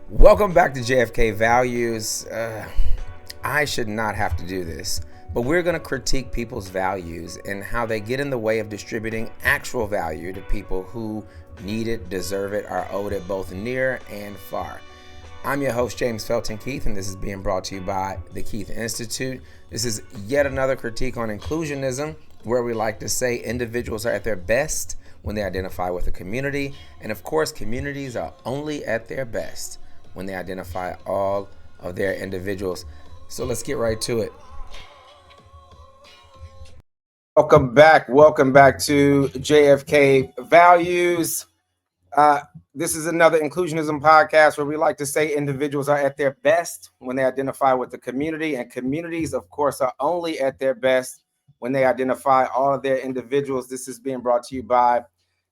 Welcome back to JFK Values. I should not have to do this, but we're going to critique people's values and how they get in the way of distributing actual value to people who need it, deserve it, are owed it both near and far. I'm your host, James Felton Keith, and this is being brought to you by the Keith Institute. This is yet another critique on inclusionism, where we like to say individuals are at their best when they identify with a community, and of course, communities are only at their best when they identify all of their individuals. So let's get right to it. Welcome back to JFK Values. This is another inclusionism podcast where we like to say individuals are at their best when they identify with the community, and communities, of course, are only at their best when they identify all of their individuals. This is being brought to you by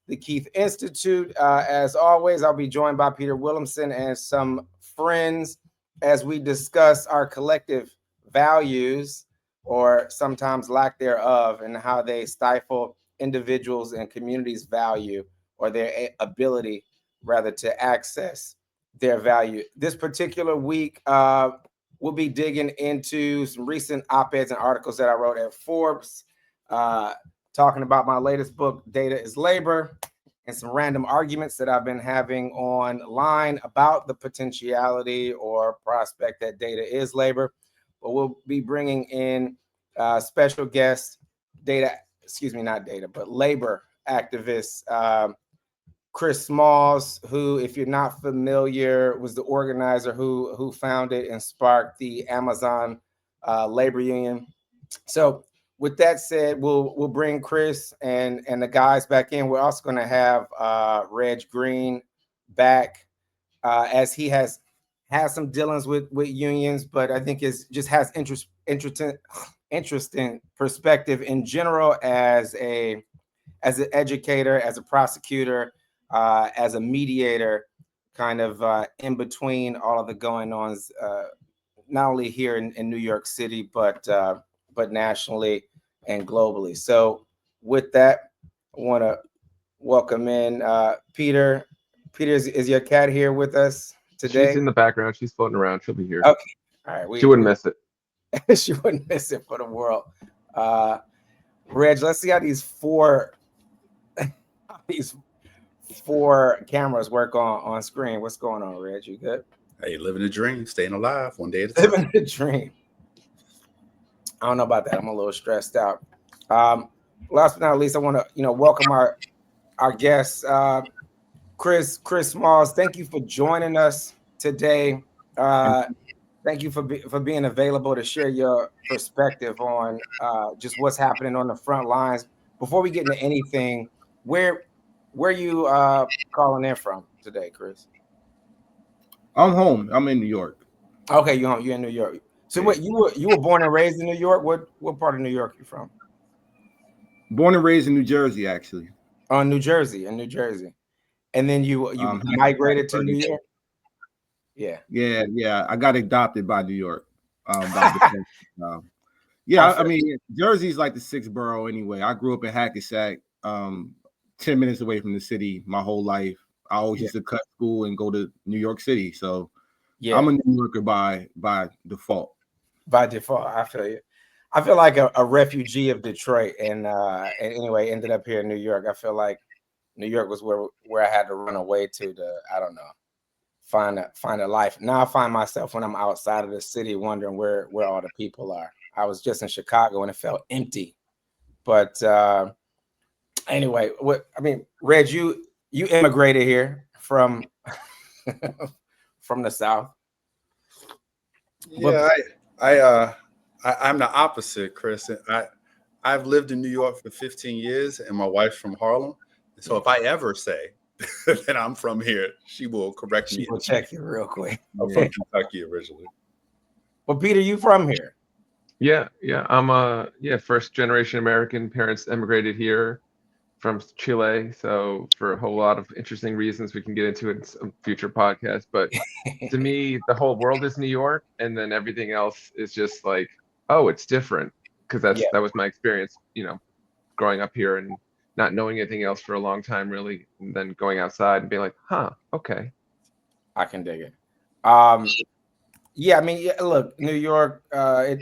the Keith Institute. As always, I'll be joined by Peter Williamson and some friends as we discuss our collective values, or sometimes lack thereof, and how they stifle individuals and communities' value, or their ability, rather, to access their value. This particular week, we'll be digging into some recent op-eds and articles that I wrote at Forbes, talking about my latest book, Data is Labor, and some random arguments that I've been having online about the potentiality or prospect that data is labor. But we'll be bringing in special guest labor activist, Chris Smalls, who, if you're not familiar, was the organizer who founded and sparked the Amazon labor union. So with that said, we'll bring Chris and the guys back in. We're also going to have Reg Green back, as he has some dealings with unions, but I think just has interesting perspective in general as an educator, as a prosecutor, as a mediator, kind of in between all of the going ons, not only here in New York City, but nationally and globally. So with that, I want to welcome in Peter. Peter, is your cat here with us today? She's in the background. She's floating around. She'll be here. Okay. All right. She wouldn't miss it. She wouldn't miss it for the world. Reg, let's see how these four cameras work on screen. What's going on, Reg? You good? Hey, living the dream, staying alive one day at a time. Living the dream. I don't know about that. I'm a little stressed out. Last but not least, I want to welcome our guest, Chris Smalls. Thank you for joining us today. Thank you for being available to share your perspective on just what's happening on the front lines. Before we get into anything, where you calling in from today, Chris? I'm home. I'm in New York. Okay, you're home. You're in New York. So what, you were born and raised in New York? What part of New York are you from? Born and raised in New Jersey, actually. Oh, New Jersey. And then you migrated to New York? Yeah. I got adopted by New York. I mean, Jersey's like the sixth borough anyway. I grew up in Hackensack, 10 minutes away from the city my whole life. I always used to cut school and go to New York City. So I'm a New Yorker by default. By default, I feel you. I feel like a refugee of Detroit, and anyway, ended up here in New York. I feel like New York was where I had to run away to I don't know, find a life. Now I find myself when I'm outside of the city wondering where all the people are. I was just in Chicago and it felt empty. But anyway, Reg, you immigrated here from from the South. Yeah, I'm the opposite, Chris. I've lived in New York for 15 years, and my wife's from Harlem. So if I ever say that I'm from here, she will correct me. She will check you real quick. I'm from Kentucky originally. Well, Peter, you from here? Yeah. I'm first generation American. Parents emigrated here from Chile. So for a whole lot of interesting reasons we can get into in some future podcasts. But to me, the whole world is New York, and then everything else is just like, oh, it's different, because that was my experience, growing up here and not knowing anything else for a long time, really, and then going outside and being like, huh, okay. I can dig it. Yeah, I mean, yeah, look, New York, it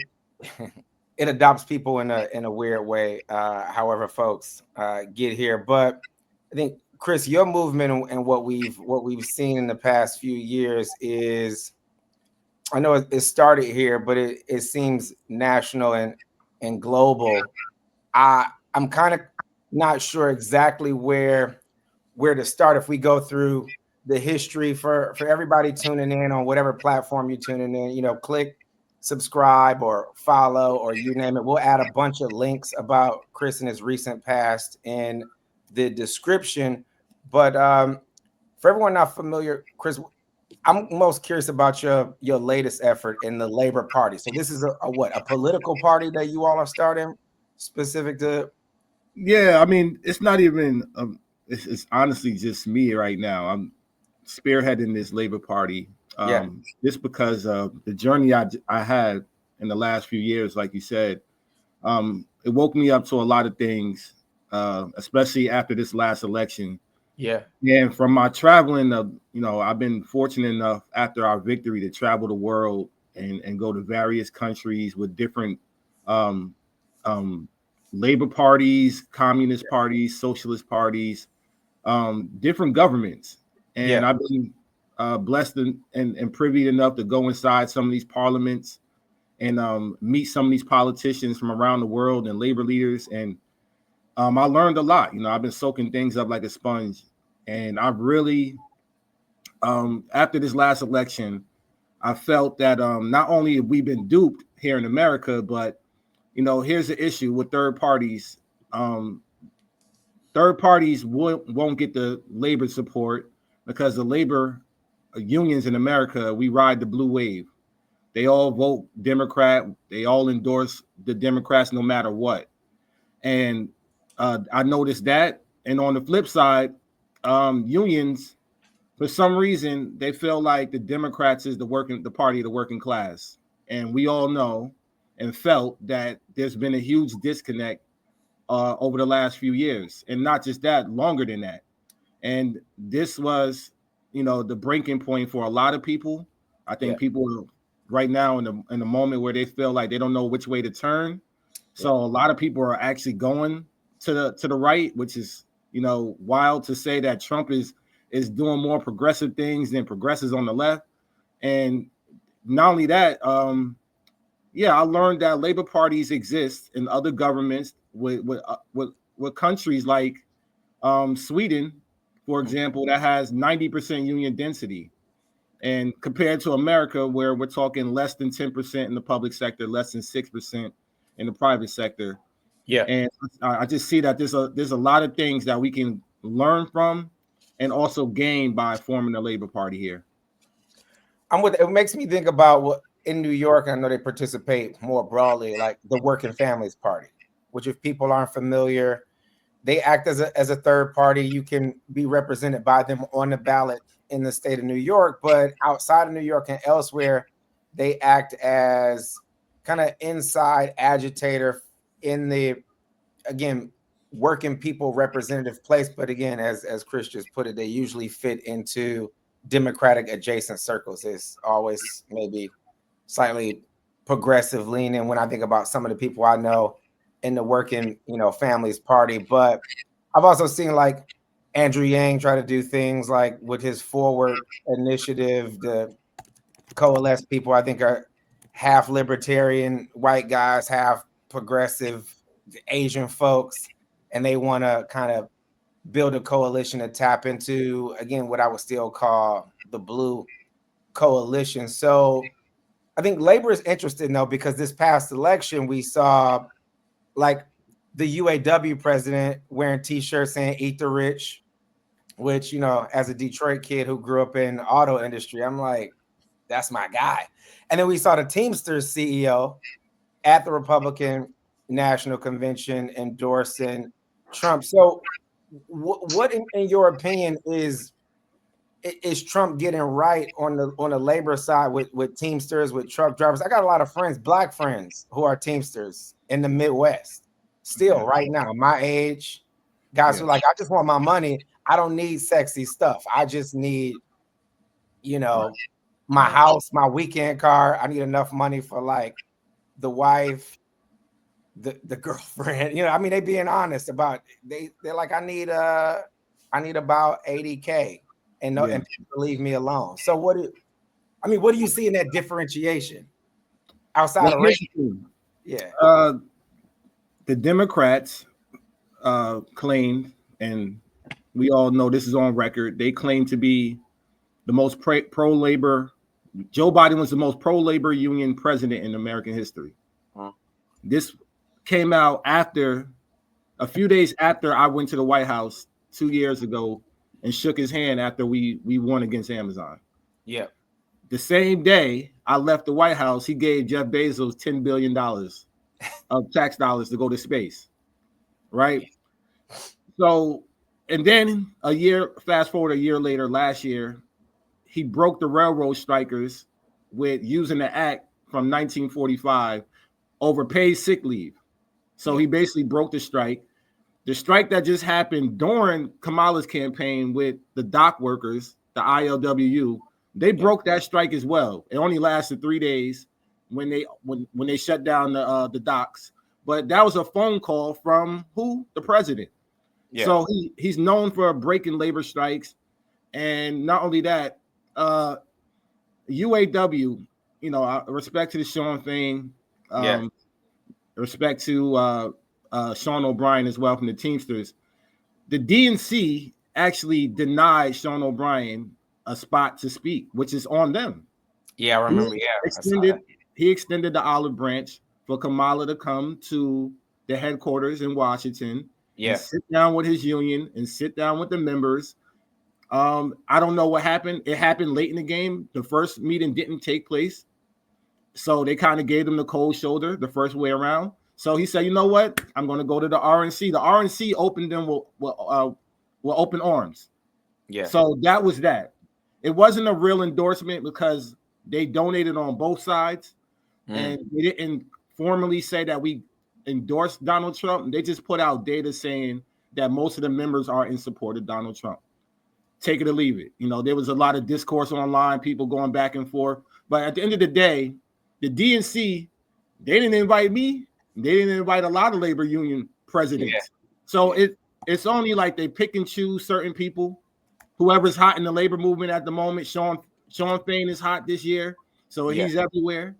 it adopts people in a weird way. However, folks get here, but I think Chris, your movement and what we've seen in the past few years is, I know it started here, but it seems national and global. I'm kind of not sure exactly where to start if we go through the history for everybody tuning in on whatever platform you're tuning in. Click subscribe or follow or you name it. We'll add a bunch of links about Chris and his recent past in the description. But for everyone not familiar, Chris, I'm most curious about your latest effort in the Labor Party. So this is a political party that you all are starting specific to. Yeah, I mean, it's not even. It's honestly just me right now. I'm spearheading this Labor Party, Yeah. just because of the journey I had in the last few years. Like you said, it woke me up to a lot of things, especially after this last election. Yeah. And from my traveling, I've been fortunate enough after our victory to travel the world and go to various countries with different um, um, labor parties, communist parties, socialist parties, different governments. And Yeah. I've been blessed and privy enough to go inside some of these parliaments and meet some of these politicians from around the world and labor leaders. And I learned a lot. I've been soaking things up like a sponge. And I've really, after this last election, I felt that not only have we been duped here in America, but here's the issue with third parties. Third parties won't get the labor support because the labor unions in America, we ride the blue wave. They all vote Democrat. They all endorse the Democrats no matter what. And I noticed that. And on the flip side, unions, for some reason, they feel like the Democrats is the party of the working class. And we all know and felt that there's been a huge disconnect over the last few years. And not just that, longer than that. And this was, the breaking point for a lot of people. I Yeah. think people are right now in the moment where they feel like they don't know which way to turn. Yeah. So a lot of people are actually going to the right, which is wild to say that Trump is doing more progressive things than progressives on the left. And not only that, yeah, I learned that labor parties exist in other governments with countries like Sweden, for example, that has 90% union density. And compared to America, where we're talking less than 10% in the public sector, less than 6% in the private sector. Yeah. And I just see that there's a lot of things that we can learn from and also gain by forming a labor party here. It makes me think about what in New York, I know they participate more broadly, like the Working Families Party, which if people aren't familiar, they act as a third party. You can be represented by them on the ballot in the state of New York, but outside of New York and elsewhere, they act as kind of inside agitator in the, again, working people representative place. But again, as Chris just put it, they usually fit into Democratic adjacent circles. It's always maybe slightly progressive leaning when I think about some of the people I know in the Working Families Party. But I've also seen like Andrew Yang try to do things like with his Forward initiative, the coalesce people I think are half libertarian white guys, half progressive Asian folks, and they want to kind of build a coalition to tap into, again, what I would still call the blue coalition. So I think labor is interesting though, because this past election we saw like the UAW president wearing t-shirts saying "Eat the Rich," which as a Detroit kid who grew up in the auto industry, I'm like, that's my guy. And then we saw the Teamsters CEO at the Republican National Convention endorsing Trump. So, what in your opinion is Trump getting right on the labor side with Teamsters, with truck drivers? I got a lot of friends, black friends, who are Teamsters in the Midwest. Still, right now, my age, guys who are like, I just want my money. I don't need sexy stuff. I just need, my house, my weekend car. I need enough money for like the wife, the girlfriend. You know, I mean, they being honest about they're like, I need about 80K, and no, Yeah. and people leave me alone. So what do you see in that differentiation outside Well, of here's race? the thing. Yeah. The Democrats claimed, and we all know this is on record, they claim to be the most pro-labor. Joe Biden was the most pro-labor union president in American history. This came out a few days after I went to the White House 2 years ago and shook his hand after we won against Amazon. Yeah. The same day I left the White House, he gave Jeff Bezos $10 billion of tax dollars to go to space. Right? So, and then fast forward a year later, last year, he broke the railroad strikers with using the act from 1945 over paid sick leave. So he basically broke the strike. The strike that just happened during Kamala's campaign with the dock workers, the ILWU, they broke that strike as well. It only lasted 3 days when they shut down the docks. But that was a phone call from who? The president. Yeah. So he's known for breaking labor strikes. And not only that, UAW, respect to the Sean thing, respect to Sean O'Brien as well from the Teamsters. The DNC actually denied Sean O'Brien a spot to speak, which is on them. Yeah, I remember. He extended the olive branch for Kamala to come to the headquarters in Washington and sit down with his union and sit down with the members. I don't know what happened. It happened late in the game. The first meeting didn't take place. So they kind of gave him the cold shoulder the first way around. So he said, you know what? I'm going to go to the RNC. The RNC opened them with open arms. Yeah. So that was that. It wasn't a real endorsement because they donated on both sides. And they didn't formally say that we endorsed Donald Trump. They just put out data saying that most of the members are in support of Donald Trump. Take it or leave it. There was a lot of discourse online, people going back and forth. But at the end of the day, the DNC, they didn't invite me. They didn't invite a lot of labor union presidents. Yeah. So it's only like they pick and choose certain people. Whoever's hot in the labor movement at the moment. Sean Fain is hot this year, so he's everywhere.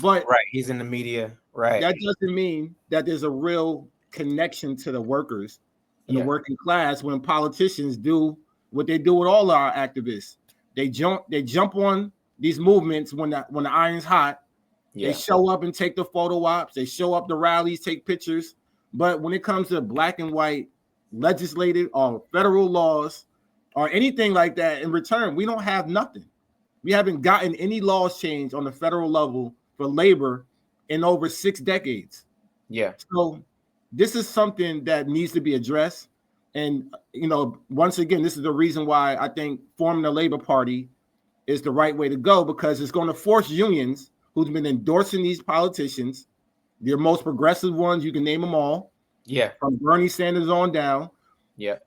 But he's in the media. Right. That doesn't mean that there's a real connection to the workers and the working class when politicians do what they do with all our activists. They jump on these movements when the iron's hot. They show up and take the photo ops. They show up to rallies, take pictures. But when it comes to black and white legislative or federal laws or anything like that, in return, we don't have nothing. We haven't gotten any laws changed on the federal level for labor in over 6 decades. Yeah. So this is something that needs to be addressed. And, once again, this is the reason why I think forming a labor party is the right way to go, because it's going to force unions who's been endorsing these politicians, their most progressive ones, you can name them all. Yeah. From Bernie Sanders on down. Yeah.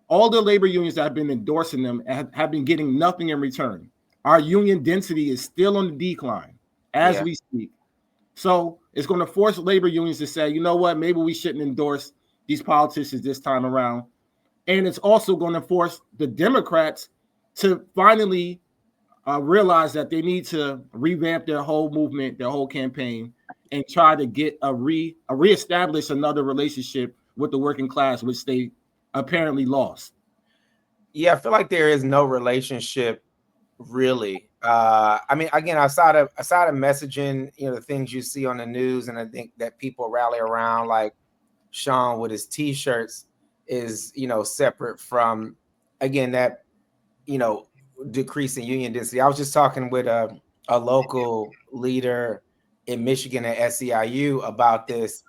All the labor unions that have been endorsing them have been getting nothing in return. Our union density is still on the decline as we speak. So it's going to force labor unions to say, you know what, maybe we shouldn't endorse these politicians this time around. And it's also going to force the Democrats to finally realize that they need to revamp their whole movement, their whole campaign, and try to get reestablish another relationship with the working class, which they apparently lost. Yeah, I feel like there is no relationship really. I mean, again, outside of messaging, the things you see on the news, and I think that people rally around, like Sean with his T-shirts, is separate from, again, that decrease in union density. I was just talking with a local leader in Michigan at SEIU about this,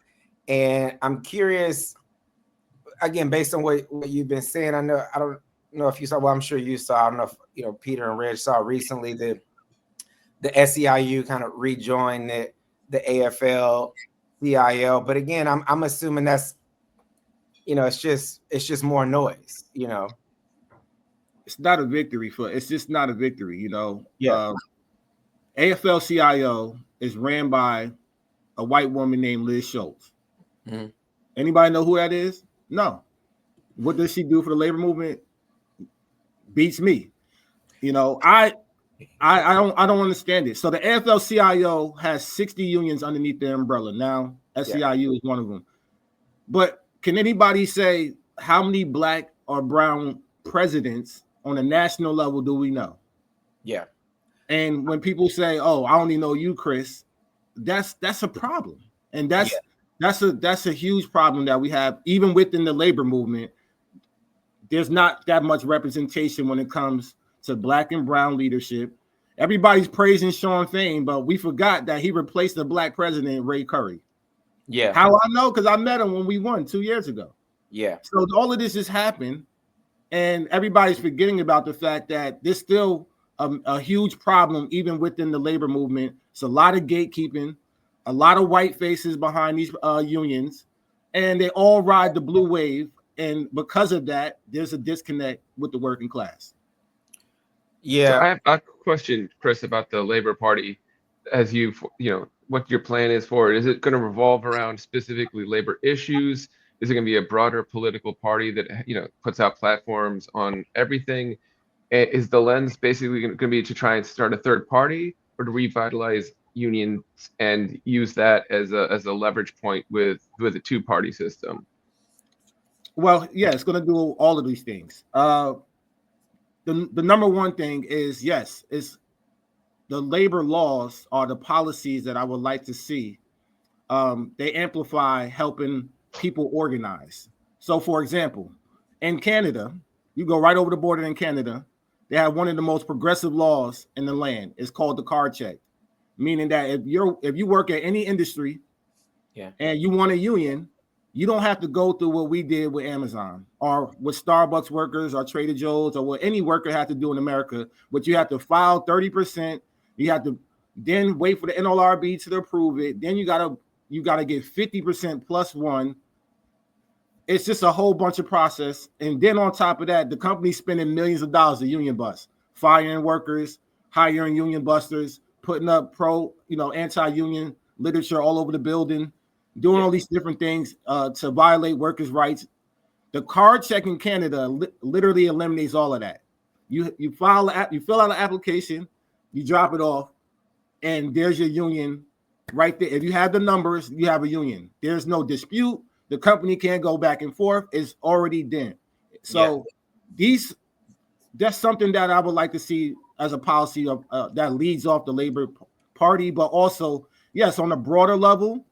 and I'm curious, again, based on what you've been saying. I don't know if you saw. Well, I'm sure you saw. I don't know if Peter and Reg saw recently the SEIU kind of rejoined the AFL CIL. But again, I'm assuming that's it's just more noise. it's not a victory it's just not a victory, you know. Yeah. AFL-CIO is ran by a white woman named Liz Schultz. Mm-hmm. Anybody know who that is? No. What does she do for the labor movement? Beats me. You know, I don't understand it. So the AFL-CIO has 60 unions underneath their umbrella. Now SEIU is one of them. But can anybody say how many black or brown presidents on a national level do we know? Yeah. And when people say, "Oh, I only know you, Chris," that's a problem. And that's a huge problem that we have even within the labor movement. There's not that much representation when it comes to black and brown leadership. Everybody's praising Sean Fain, but we forgot that he replaced the black president, Ray Curry. Yeah. How I know? Because I met him when we won 2 years ago. Yeah. So all of this has happened, and everybody's forgetting about the fact that there's still a huge problem even within the labor movement. It's a lot of gatekeeping, a lot of white faces behind these unions, and they all ride the blue wave. And because of that, there's a disconnect with the working class. Yeah. So I have a question, Chris, about the Labor Party. As you know, what your plan is for it. Is it going to revolve around specifically labor issues? Is it going to be a broader political party that, you know, puts out platforms on everything? Is the lens basically going to be to try and start a third party, or to revitalize unions and use that as a leverage point with a two-party system? Well, yeah, it's going to do all of these things. The number one thing is, yes, is the labor laws are the policies that I would like to see. They amplify helping people organize. So, for example, in Canada, you go right over the border in Canada, they have one of the most progressive laws in the land. It's called the card check, meaning that if you work at any industry, and you want a union, you don't have to go through what we did with Amazon or with Starbucks workers or Trader Joe's or what any worker had to do in America. But you have to file 30%. You have to then wait for the NLRB to approve it. Then you gotta get 50% plus one. It's just a whole bunch of process. And then on top of that, the company's spending millions of dollars to union bust, firing workers, hiring union busters, putting up anti-union literature all over the building, doing all these different things to violate workers' rights. The card check in Canada literally eliminates all of that. You fill out an application, you drop it off, and there's your union right there. If you have the numbers, you have a union. There's no dispute. The company can't go back and forth. It's already done. So that's something that I would like to see as a policy of that leads off the Labor Party, but also, yes, on a broader level,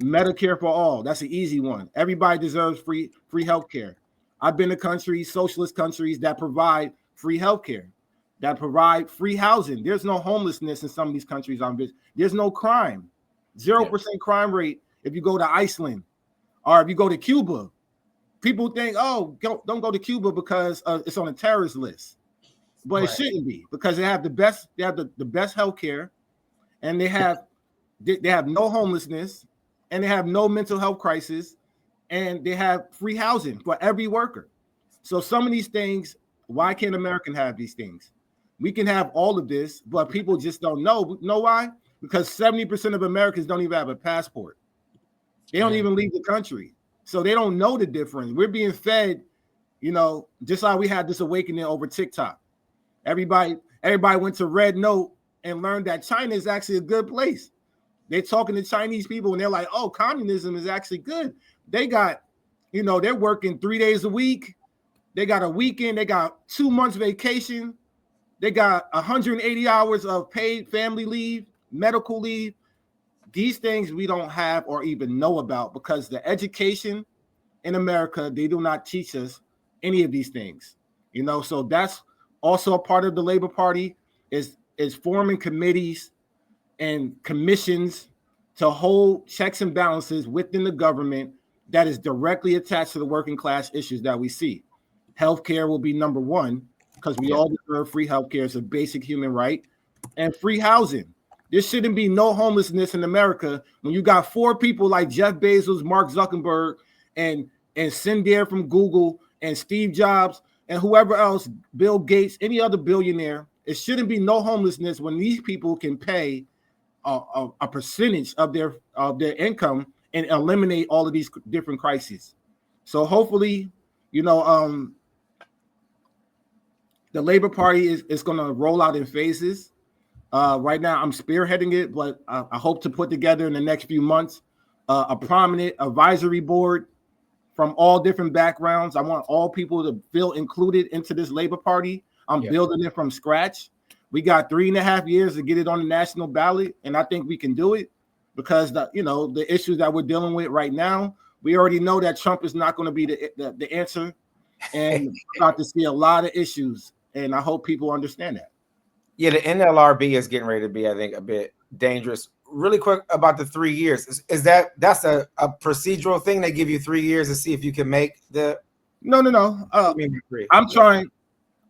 Medicare for all. That's an easy one. Everybody deserves free healthcare. I've been to countries, socialist countries, that provide free healthcare, that provide free housing. There's no homelessness in some of these countries I'm visiting. There's no crime. 0% crime rate if you go to Iceland or if you go to Cuba. People think, don't go to Cuba because it's on a terrorist list. But it shouldn't be, because they have the best healthcare, and they have no homelessness, and they have no mental health crisis, and they have free housing for every worker. So some of these things, why can't American have these things? We can have all of this, but people just don't know. Know why? Because 70% of Americans don't even have a passport. They don't even leave the country. So they don't know the difference. We're being fed, just like we had this awakening over TikTok. Everybody went to Red Note and learned that China is actually a good place. They're talking to Chinese people and they're like, oh, communism is actually good. They got, they're working 3 days a week. They got a weekend. They got 2 months vacation. They got 180 hours of paid family leave, medical leave. These things we don't have or even know about, because the education in America, they do not teach us any of these things. So that's also a part of the Labor Party is forming committees and commissions to hold checks and balances within the government that is directly attached to the working class issues that we see. Healthcare will be number one, because we all deserve free healthcare. It's a basic human right. And free housing. There shouldn't be no homelessness in America when you got 4 people like Jeff Bezos, Mark Zuckerberg, and Sundar from Google, and Steve Jobs and whoever else, Bill Gates, any other billionaire. It shouldn't be no homelessness when these people can pay a percentage of their income and eliminate all of these different crises. So hopefully, the Labor Party is going to roll out in phases. Right now, I'm spearheading it, but I hope to put together in the next few months a prominent advisory board from all different backgrounds. I want all people to feel included into this Labor Party. I'm building it from scratch. We got 3.5 years to get it on the national ballot, and I think we can do it because the issues that we're dealing with right now, we already know that Trump is not going to be the answer, and we're about to see a lot of issues, and I hope people understand that. Yeah, the NLRB is getting ready to be, I think, a bit dangerous. Really quick about the 3 years. Is that's a procedural thing? They give you 3 years to see if you can make the No.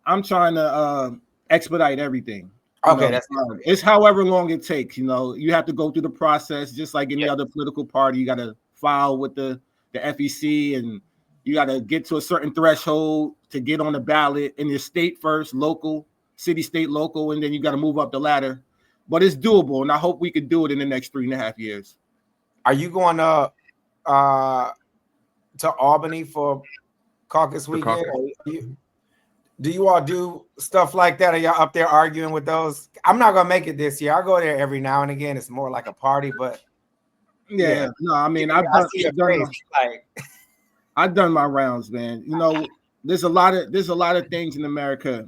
I'm trying to expedite everything. Okay, it's however long it takes. You have to go through the process just like any other political party. You got to file with the FEC, and you got to get to a certain threshold to get on the ballot in your state first, local, city, state, local, and then you got to move up the ladder. But it's doable, and I hope we could do it in the next 3.5 years. Are you going to Albany for caucus weekend? Do you all do stuff like that? Are y'all up there arguing with those? I'm not gonna make it this year. I go there every now and again. It's more like a party, but no, I mean, I've done my rounds, man. There's a lot of things in America,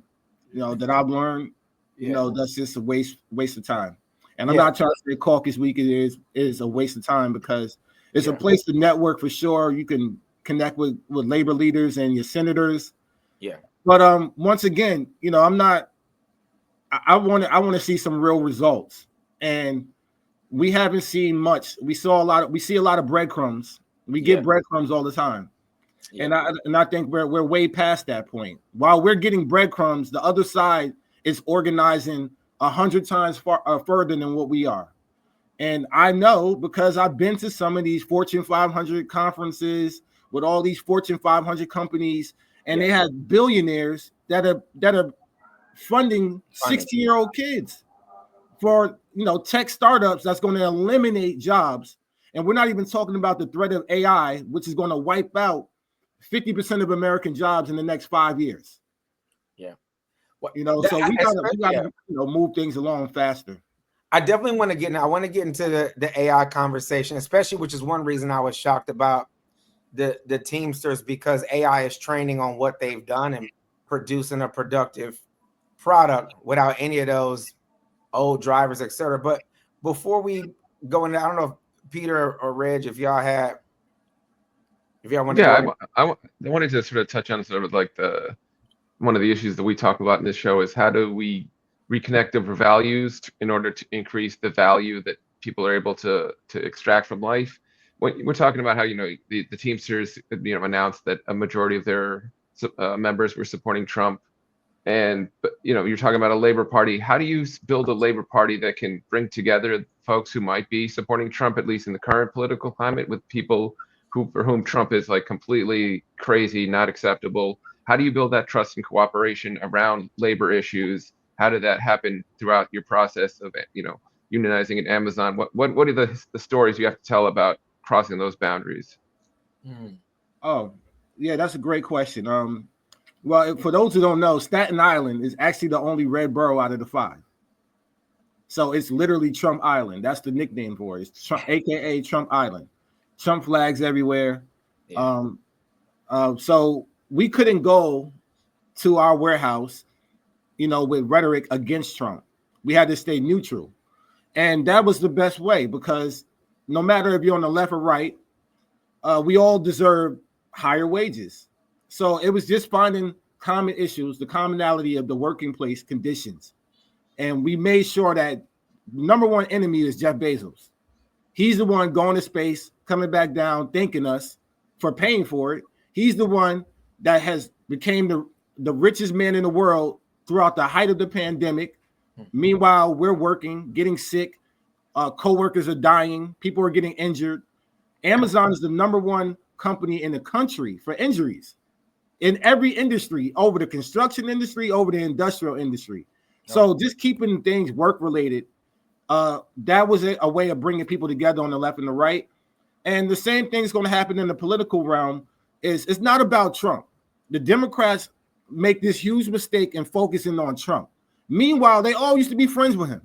that I've learned. That's just a waste of time. And I'm not trying to say caucus week is a waste of time, because it's a place to network for sure. You can connect with labor leaders and your senators. Yeah. But once again, I want to see some real results, and we haven't seen much. We see a lot of breadcrumbs. We get breadcrumbs all the time. Yeah. And I think we're way past that point. While we're getting breadcrumbs, the other side is organizing 100 times further than what we are. And I know, because I've been to some of these Fortune 500 conferences with all these Fortune 500 companies, and they have billionaires that are funding 60-year-old kids for tech startups that's going to eliminate jobs. And we're not even talking about the threat of AI, which is going to wipe out 50% of American jobs in the next 5 years. Yeah. So we gotta move things along faster. I definitely want to get into the AI conversation, especially, which is one reason I was shocked about the Teamsters, because AI is training on what they've done and producing a productive product without any of those old drivers, etc. But before we go into, I don't know if Peter or Reg, if y'all want to I wanted to sort of touch on sort of like one of the issues that we talk about in this show is how do we reconnect over values in order to increase the value that people are able to extract from life. We're talking about how the Teamsters announced that a majority of their members were supporting Trump, and you're talking about a Labor Party. How do you build a Labor Party that can bring together folks who might be supporting Trump, at least in the current political climate, with people for whom Trump is like completely crazy, not acceptable? How do you build that trust and cooperation around labor issues? How did that happen throughout your process of unionizing at Amazon? What are the stories you have to tell about crossing those boundaries? Oh, yeah, that's a great question. Well, for those who don't know, Staten Island is actually the only red borough out of the 5. So it's literally Trump Island. That's the nickname for it. It's Trump, aka Trump Island. Trump flags everywhere. Yeah. So we couldn't go to our warehouse, with rhetoric against Trump. We had to stay neutral. And that was the best way, because no matter if you're on the left or right, we all deserve higher wages. So it was just finding common issues, the commonality of the working place conditions. And we made sure that number one enemy is Jeff Bezos. He's the one going to space, coming back down, thanking us for paying for it. He's the one that has became the richest man in the world throughout the height of the pandemic. Meanwhile, we're working, getting sick. Coworkers are dying. People are getting injured. Amazon is the number one company in the country for injuries. in every industry, over the construction industry, over the industrial industry. So just keeping things work related, that was a way of bringing people together on the left and the right. And the same thing is going to happen in the political realm. It's not about Trump. The Democrats make this huge mistake in focusing on Trump. Meanwhile, they all used to be friends with him.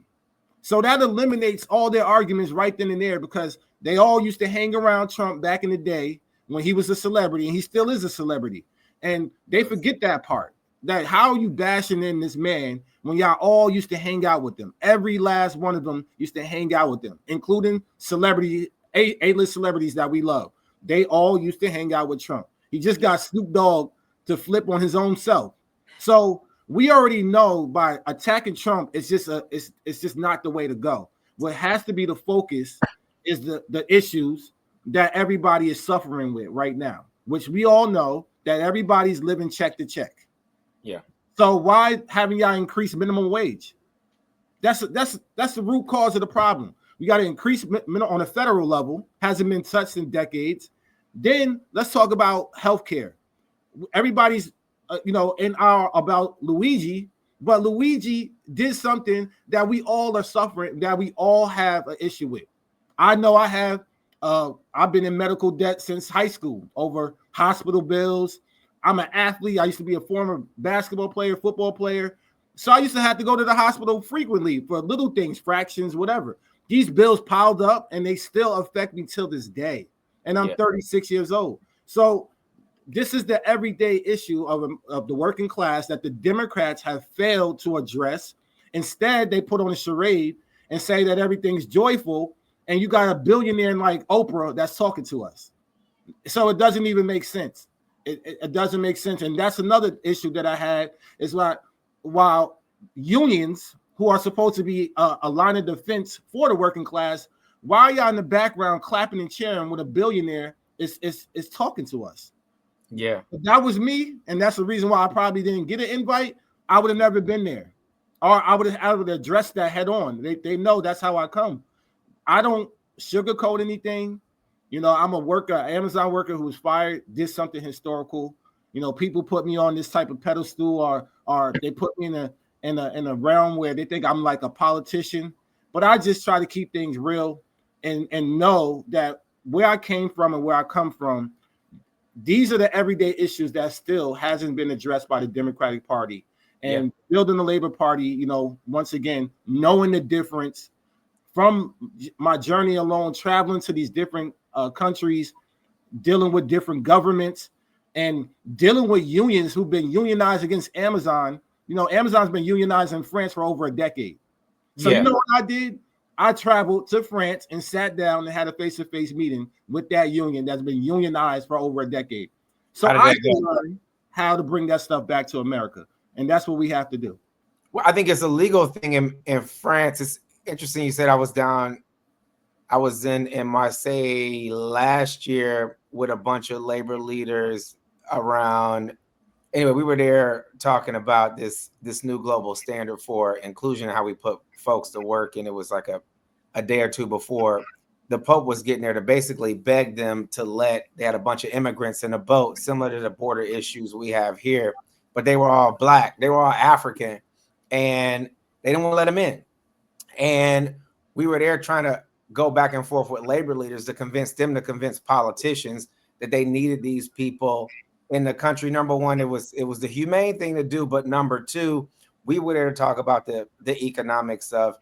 So that eliminates all their arguments right then and there, because they all used to hang around Trump back in the day when he was a celebrity, and he still is a celebrity. And they forget that part. That how are you bashing in this man when y'all all used to hang out with them? Every last one of them used to hang out with them, including celebrity, A-list celebrities that we love. They all used to hang out with Trump. He just got Snoop Dogg to flip on his own self. So we already know by attacking Trump, it's just not the way to go. What has to be the focus is the issues that everybody is suffering with right now, which we all know that everybody's living check to check. Yeah. So why haven't y'all increased minimum wage? That's the root cause of the problem. We got to increase on a federal level. Hasn't been touched in decades. Then let's talk about healthcare. Everybody's about Luigi, but Luigi did something that we all are suffering, that we all have an issue with. I know I have. I've been in medical debt since high school over hospital bills. I'm an athlete. I used to be a former basketball player, football player. So I used to have to go to the hospital frequently for little things, fractions, whatever. These bills piled up and they still affect me till this day. And I'm 36 years old. So this is the everyday issue of the working class that the Democrats have failed to address. Instead, they put on a charade and say that everything's joyful, and you got a billionaire like Oprah that's talking to us. So it doesn't even make sense. It doesn't make sense. And that's another issue that I had, is while unions who are supposed to be a line of defense for the working class, why are y'all in the background clapping and cheering when a billionaire is talking to us? Yeah. If that was me, and that's the reason why I probably didn't get an invite, I would have never been there. Or I would have addressed that head on. They know that's how I come. I don't sugarcoat anything. You know, I'm a worker, Amazon worker who was fired, did something historical. You know, people put me on this type of pedestal, or they put me in a realm where they think I'm like a politician. But I just try to keep things real and know that where I came from and where I come from, these are the everyday issues that still hasn't been addressed by the Democratic Party. And building the Labor Party, you know, once again, knowing the difference from my journey alone, traveling to these different countries, dealing with different governments, and dealing with unions who've been unionized against Amazon. You know, Amazon's been unionized in France for over a decade. So you know what I did? I traveled to France and sat down and had a face-to-face meeting with that union that's been unionized for over a decade. So I can learn how to bring that stuff back to America. And that's what we have to do. Well, I think it's a legal thing in France. It's interesting you said I was in Marseille last year with a bunch of labor leaders around. Anyway, we were there talking about this new global standard for inclusion and how we put folks to work. And it was like a day or two before the Pope was getting there to basically beg them to they had a bunch of immigrants in a boat, similar to the border issues we have here, but they were all Black, they were all African, and they didn't want to let them in. And we were there trying to go back and forth with labor leaders to convince them to convince politicians that they needed these people in the country. Number one, it was the humane thing to do, but number two, we were there to talk about the economics of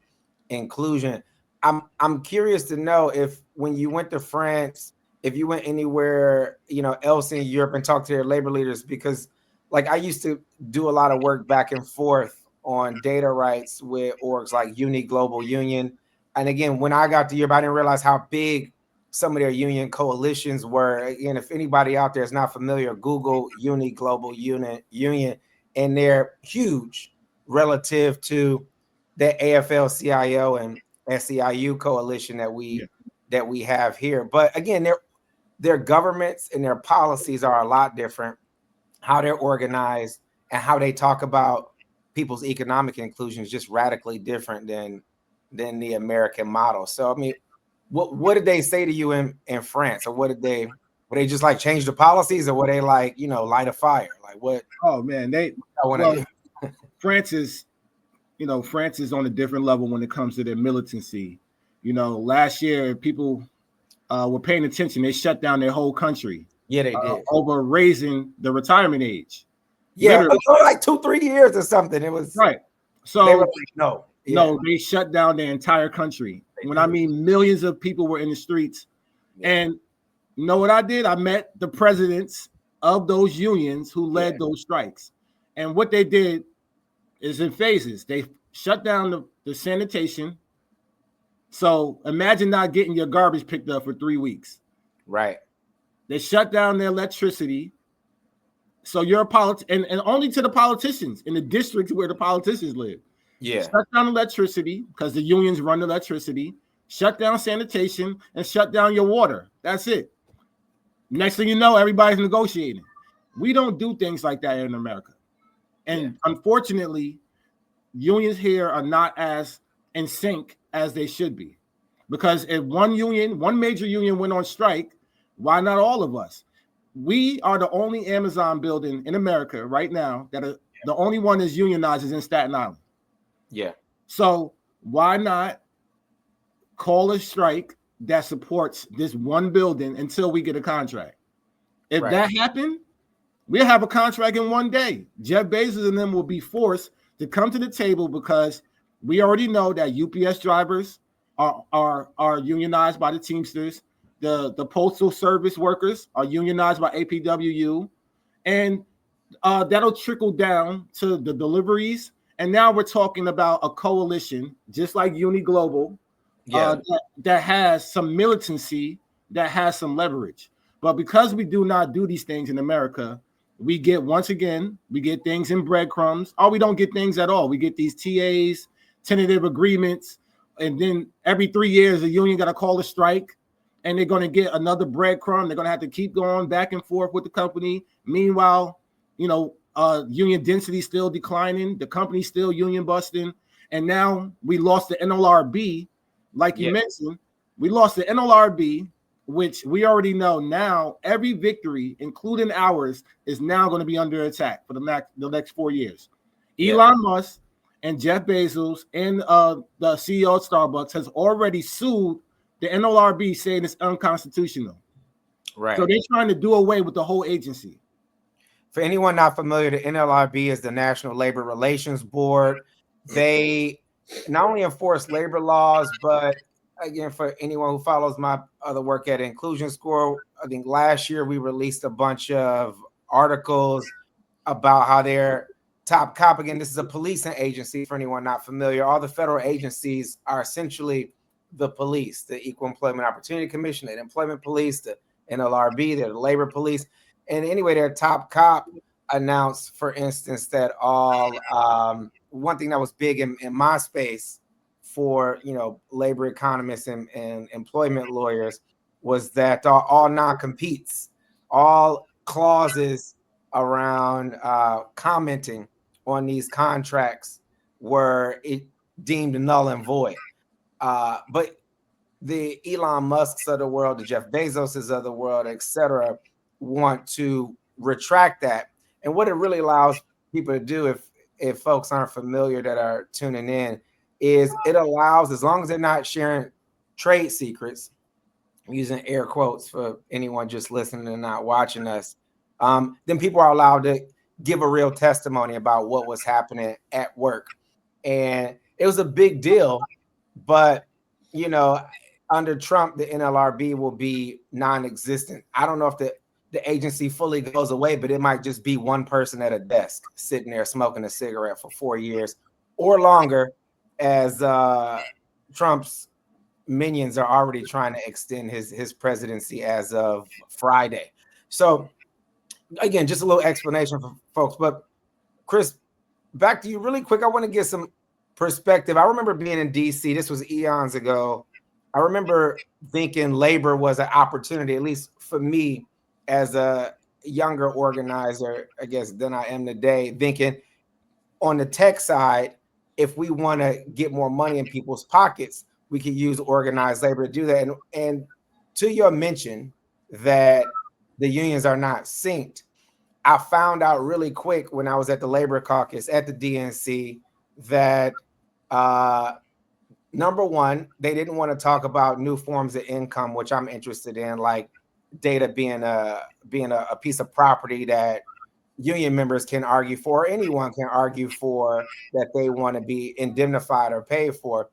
inclusion. I'm curious to know if when you went to France, if you went anywhere, you know, else in Europe and talked to their labor leaders, because like I used to do a lot of work back and forth on data rights with orgs like Uni Global Union. And again, when I got to Europe, I didn't realize how big some of their union coalitions were. Again, if anybody out there is not familiar, Google Uni Global Union, and they're huge relative to the AFL-CIO and SEIU coalition that we have here. But again, their governments and their policies are a lot different. How they're organized and how they talk about people's economic inclusion is just radically different than the American model. So, I mean, what did they say to you in France, or what did they Were they just like change the policies, or were they like, light a fire? Like what? Oh man, France is, France is on a different level when it comes to their militancy. Last year people were paying attention. They shut down their whole country. Yeah, they did. Over raising the retirement age. Yeah, like 2-3 years or something. It was right. So they were like, no, they shut down their entire country. When I mean millions of people were in the streets. And you know what I did? I met the presidents of those unions who led those strikes. And what they did is in phases. They shut down the sanitation. So imagine not getting your garbage picked up for 3 weeks. Right. They shut down their electricity. So you're and only to the politicians in the districts where the politicians live. Yeah. Shut down electricity because the unions run electricity. Shut down sanitation and shut down your water. That's it. Next thing you know, everybody's negotiating. We don't do things like that in America. And unfortunately, unions here are not as in sync as they should be. Because if one major union went on strike, why not all of us? We are the only Amazon building in America right now that are the only one that's unionized is in Staten Island. Yeah. So why not call a strike that supports this one building until we get a contract? If that happened, we'll have a contract in one day. Jeff Bezos and them will be forced to come to the table because we already know that UPS drivers are unionized by the Teamsters. The postal service workers are unionized by APWU, and that'll trickle down to the deliveries. And now we're talking about a coalition, just like Uni Global, that has some militancy, that has some leverage. But because we do not do these things in America, we get things in breadcrumbs, or we don't get things at all. We get these TAs, tentative agreements, and then every 3 years, the union got to call a strike, and they're going to get another breadcrumb. They're going to have to keep going back and forth with the company. Meanwhile, union density still declining. The company's still union busting. And now we lost the NLRB. Like you mentioned, we lost the NLRB, which we already know now every victory, including ours, is now going to be under attack for the next 4 years. Elon Musk and Jeff Bezos and the CEO of Starbucks has already sued the NLRB, saying it's unconstitutional. Right. So they're trying to do away with the whole agency. For anyone not familiar, the NLRB is the National Labor Relations Board. They not only enforce labor laws, but again, for anyone who follows my other work at Inclusion School, I think last year we released a bunch of articles about how they're top cop. Again, this is a policing agency for anyone not familiar. All the federal agencies are essentially the police, the Equal Employment Opportunity Commission, the Employment Police, the NLRB, they're the Labor Police. And anyway, their top cop announced, for instance, that all one thing that was big in my space for labor economists and employment lawyers was that all non-competes, all clauses around commenting on these contracts were deemed null and void. But the Elon Musks of the world, the Jeff Bezoses of the world, etc., want to retract that. And what it really allows people to do, if folks aren't familiar that are tuning in, is it allows, as long as they're not sharing trade secrets, I'm using air quotes for anyone just listening and not watching us, then people are allowed to give a real testimony about what was happening at work. And it was a big deal, but under Trump, the NLRB will be non-existent. I don't know if the agency fully goes away, but it might just be one person at a desk sitting there smoking a cigarette for 4 years or longer, as Trump's minions are already trying to extend his presidency as of Friday. So again, just a little explanation for folks. But Chris, back to you really quick. I want to get some perspective. I remember being in DC. This was eons ago. I remember thinking labor was an opportunity, at least for me as a younger organizer, I guess, than I am today, thinking on the tech side, if we want to get more money in people's pockets, we could use organized labor to do that. And to your mention that the unions are not synced. I found out really quick when I was at the Labor Caucus at the DNC that number one, they didn't want to talk about new forms of income, which I'm interested in, like data being a piece of property that union members can argue for, anyone can argue for, that they want to be indemnified or paid for.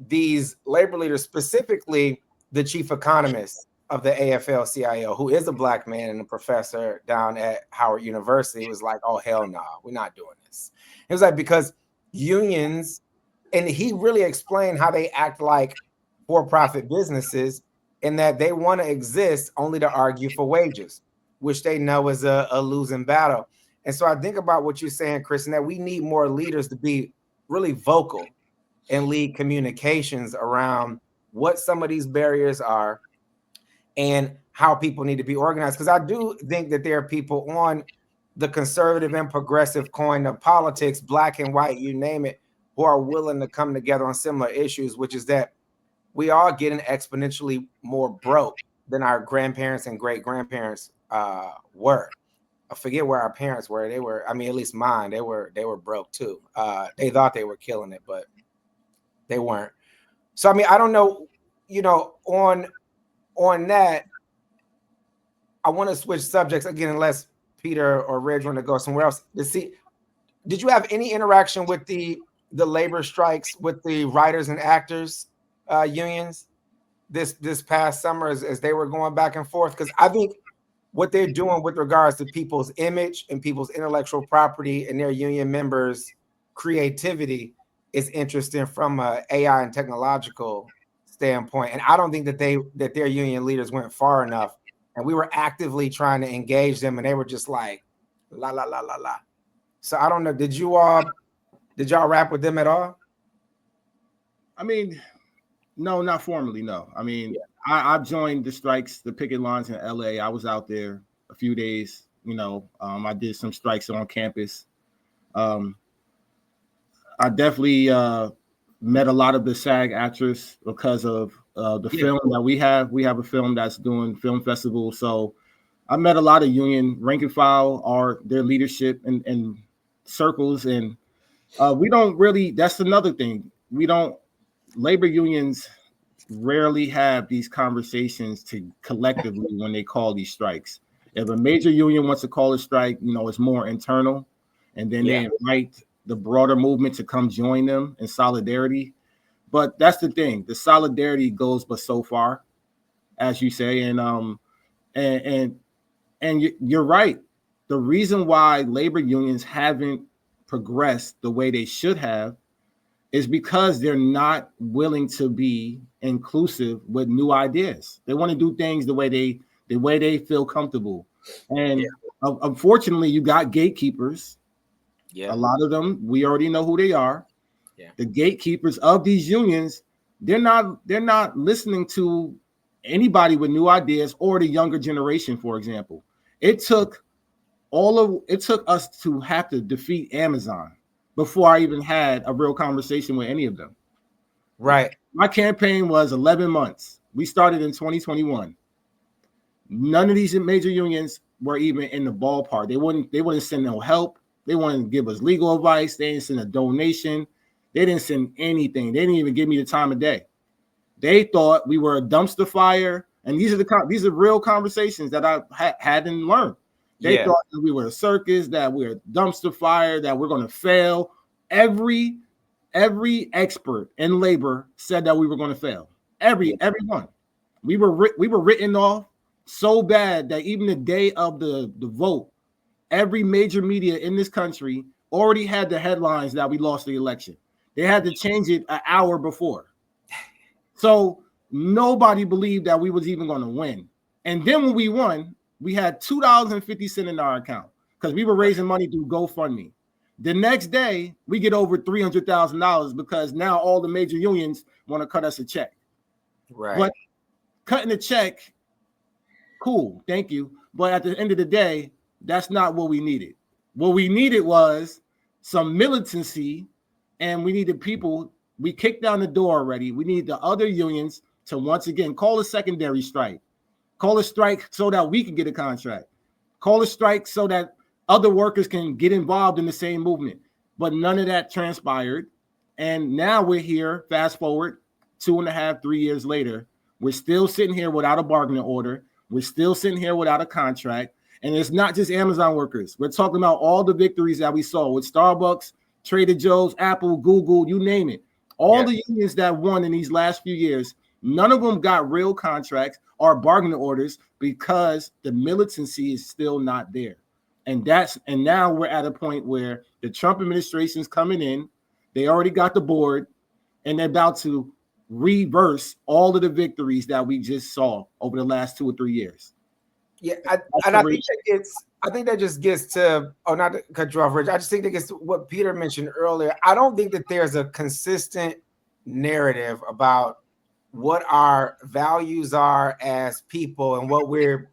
These labor leaders, specifically the chief economist of the AFL-CIO, who is a black man and a professor down at Howard University, was like, oh, hell no, we're not doing this. It was like, because unions, and he really explained how they act like for-profit businesses, in that they want to exist only to argue for wages, which they know is a losing battle. And so I think about what you're saying, Chris, and that we need more leaders to be really vocal and lead communications around what some of these barriers are and how people need to be organized. Because I do think that there are people on the conservative and progressive coin of politics, black and white, you name it, who are willing to come together on similar issues, which is that we are getting exponentially more broke than our grandparents and great grandparents were. I forget where our parents were. They were, I mean, at least mine, they were broke too. They thought they were killing it, but they weren't. So, I mean, I don't know, on that, I want to switch subjects again, unless Peter or Reg want to go somewhere else. Did you have any interaction with the labor strikes with the writers and actors unions this past summer as they were going back and forth? Because I think what they're doing with regards to people's image and people's intellectual property and their union members' creativity is interesting from a AI and technological standpoint. And I don't think that their union leaders went far enough. And we were actively trying to engage them, and they were just like, la la la la la. So I don't know. Did y'all rap with them at all? I mean, no, not formally. No. I mean, yeah. I joined the strikes, the picket lines in LA. I was out there a few days. I did some strikes on campus. I definitely met a lot of the SAG actors because of the film that we have. We have a film that's doing film festival. So I met a lot of union rank and file, or their leadership and circles. And we don't really, that's another thing. Labor unions rarely have these conversations collectively when they call these strikes. If a major union wants to call a strike, it's more internal, and then they invite the broader movement to come join them in solidarity. But that's the thing. The solidarity goes but so far, as you say. And you're right. The reason why labor unions haven't progressed the way they should have is because they're not willing to be inclusive with new ideas. They want to do things the way they feel comfortable. And unfortunately, you got gatekeepers. Yeah. A lot of them, we already know who they are. Yeah. The gatekeepers of these unions, they're not listening to anybody with new ideas or the younger generation, for example. It took us to have to defeat Amazon before I even had a real conversation with any of them. Right. My campaign was 11 months. We started in 2021. None of these major unions were even in the ballpark. They wouldn't send no help. They wouldn't give us legal advice. They didn't send a donation. They didn't send anything. They didn't even give me the time of day. They thought we were a dumpster fire. And these are real conversations that I hadn't learned. They thought that we were a circus, that we're a dumpster fire, that we're going to fail. Every expert in labor said that we were going to fail. Everyone. We were written off so bad that even the day of the vote, every major media in this country already had the headlines that we lost the election. They had to change it an hour before. So nobody believed that we was even going to win. And then when we won, we had $2.50 in our account because we were raising money through GoFundMe. The next day, we get over $300,000 because now all the major unions want to cut us a check. Right. But cutting a check, cool, thank you. But at the end of the day, that's not what we needed. What we needed was some militancy, and we needed people. We kicked down the door already. We need the other unions to once again call a secondary strike. Call a strike so that we can get a contract. Call a strike so that other workers can get involved in the same movement. But none of that transpired. And now we're here, fast forward 2.5, 3 years later. We're still sitting here without a bargaining order. We're still sitting here without a contract. And it's not just Amazon workers. We're talking about all the victories that we saw with Starbucks, Trader Joe's, Apple, Google, you name it. All the unions that won in these last few years, none of them got real contracts or bargaining orders because the militancy is still not there. And now we're at a point where the Trump administration is coming in. They already got the board, and they're about to reverse all of the victories that we just saw over the last 2 or 3 years. Yeah, I think that just gets to, not to cut you off, Rich. I just think that gets to what Peter mentioned earlier. I don't think that there's a consistent narrative about what our values are as people and what we're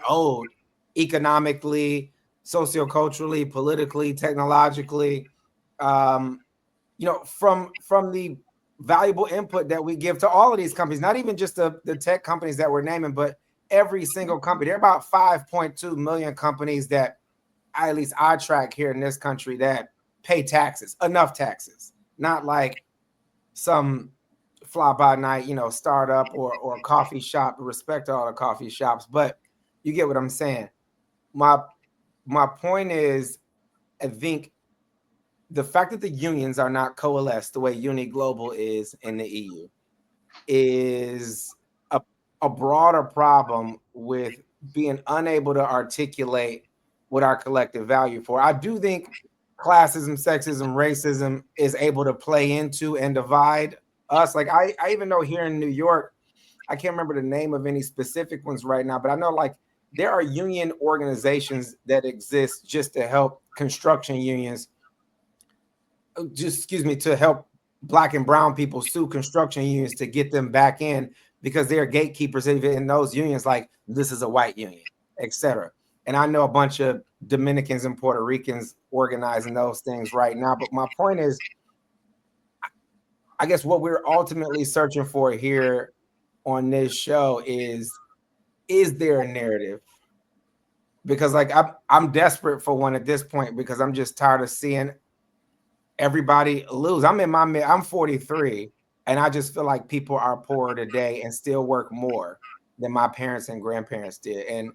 owed economically, socioculturally, politically, technologically, from the valuable input that we give to all of these companies, not even just the tech companies that we're naming, but every single company. There are about 5.2 million companies that at least I track here in this country that pay taxes, enough taxes, not like some fly by night, startup or coffee shop. Respect to all the coffee shops, but you get what I'm saying. My point is, I think the fact that the unions are not coalesced the way Uni Global is in the EU is a broader problem with being unable to articulate what our collective value for. I do think classism, sexism, racism is able to play into and divide us. Like I even know here in New York, I can't remember the name of any specific ones right now, but I know like there are union organizations that exist just to help construction unions, to help Black and brown people sue construction unions to get them back in, because they're gatekeepers in those unions, like this is a white union, etc. And I know a bunch of Dominicans and Puerto Ricans organizing those things right now. But my point is, I guess what we're ultimately searching for here on this show is there a narrative? Because like I'm desperate for one at this point, because I'm just tired of seeing everybody lose. I'm 43, and I just feel like people are poorer today and still work more than my parents and grandparents did. And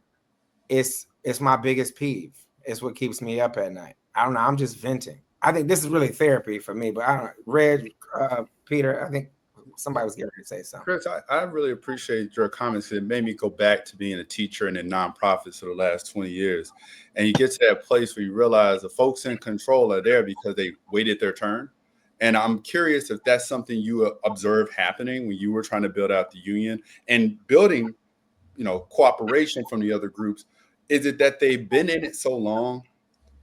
it's my biggest peeve. It's what keeps me up at night. I don't know. I'm just venting. I think this is really therapy for me, but I don't know. Reg, Peter, I think somebody was getting ready to say something. Chris, I really appreciate your comments. It made me go back to being a teacher and in nonprofits for the last 20 years. And you get to that place where you realize the folks in control are there because they waited their turn. And I'm curious if that's something you observed happening when you were trying to build out the union and building, cooperation from the other groups. Is it that they've been in it so long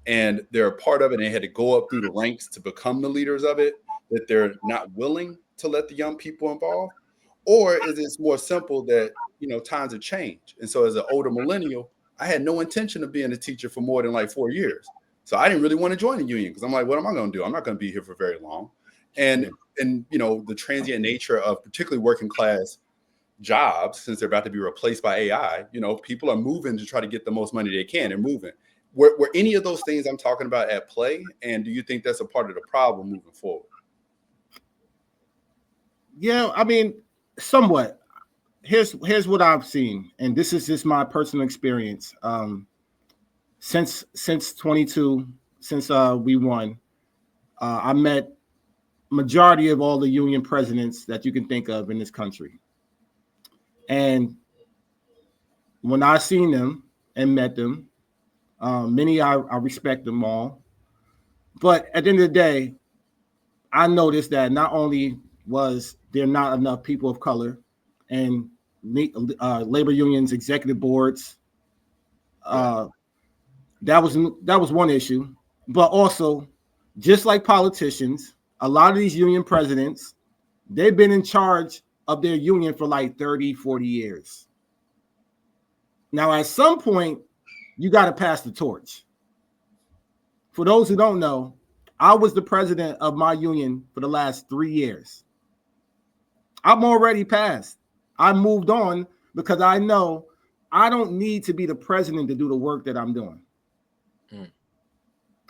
and they're a part of it and they had to go up through the ranks to become the leaders of it, that they're not willing to let the young people involved? Or is it more simple that, times have changed? And so as an older millennial, I had no intention of being a teacher for more than like 4 years. So I didn't really want to join the union because I'm like, what am I going to do? I'm not going to be here for very long. And the transient nature of particularly working class jobs, since they're about to be replaced by AI, people are moving to try to get the most money they can. They're moving. Were any of those things I'm talking about at play? And do you think that's a part of the problem moving forward? Yeah, I mean, somewhat. Here's what I've seen, and this is just my personal experience. Since 22, since we won, I met majority of all the union presidents that you can think of in this country. And when I seen them and met them, many I respect them all. But at the end of the day, I noticed that not only was there not enough people of color and labor unions, executive boards, that was one issue, but also, just like politicians, a lot of these union presidents, they've been in charge of their union for like 30, 40 years. Now, at some point, you got to pass the torch. For those who don't know, I was the president of my union for the last 3 years. I'm already passed. I moved on because I know I don't need to be the president to do the work that I'm doing.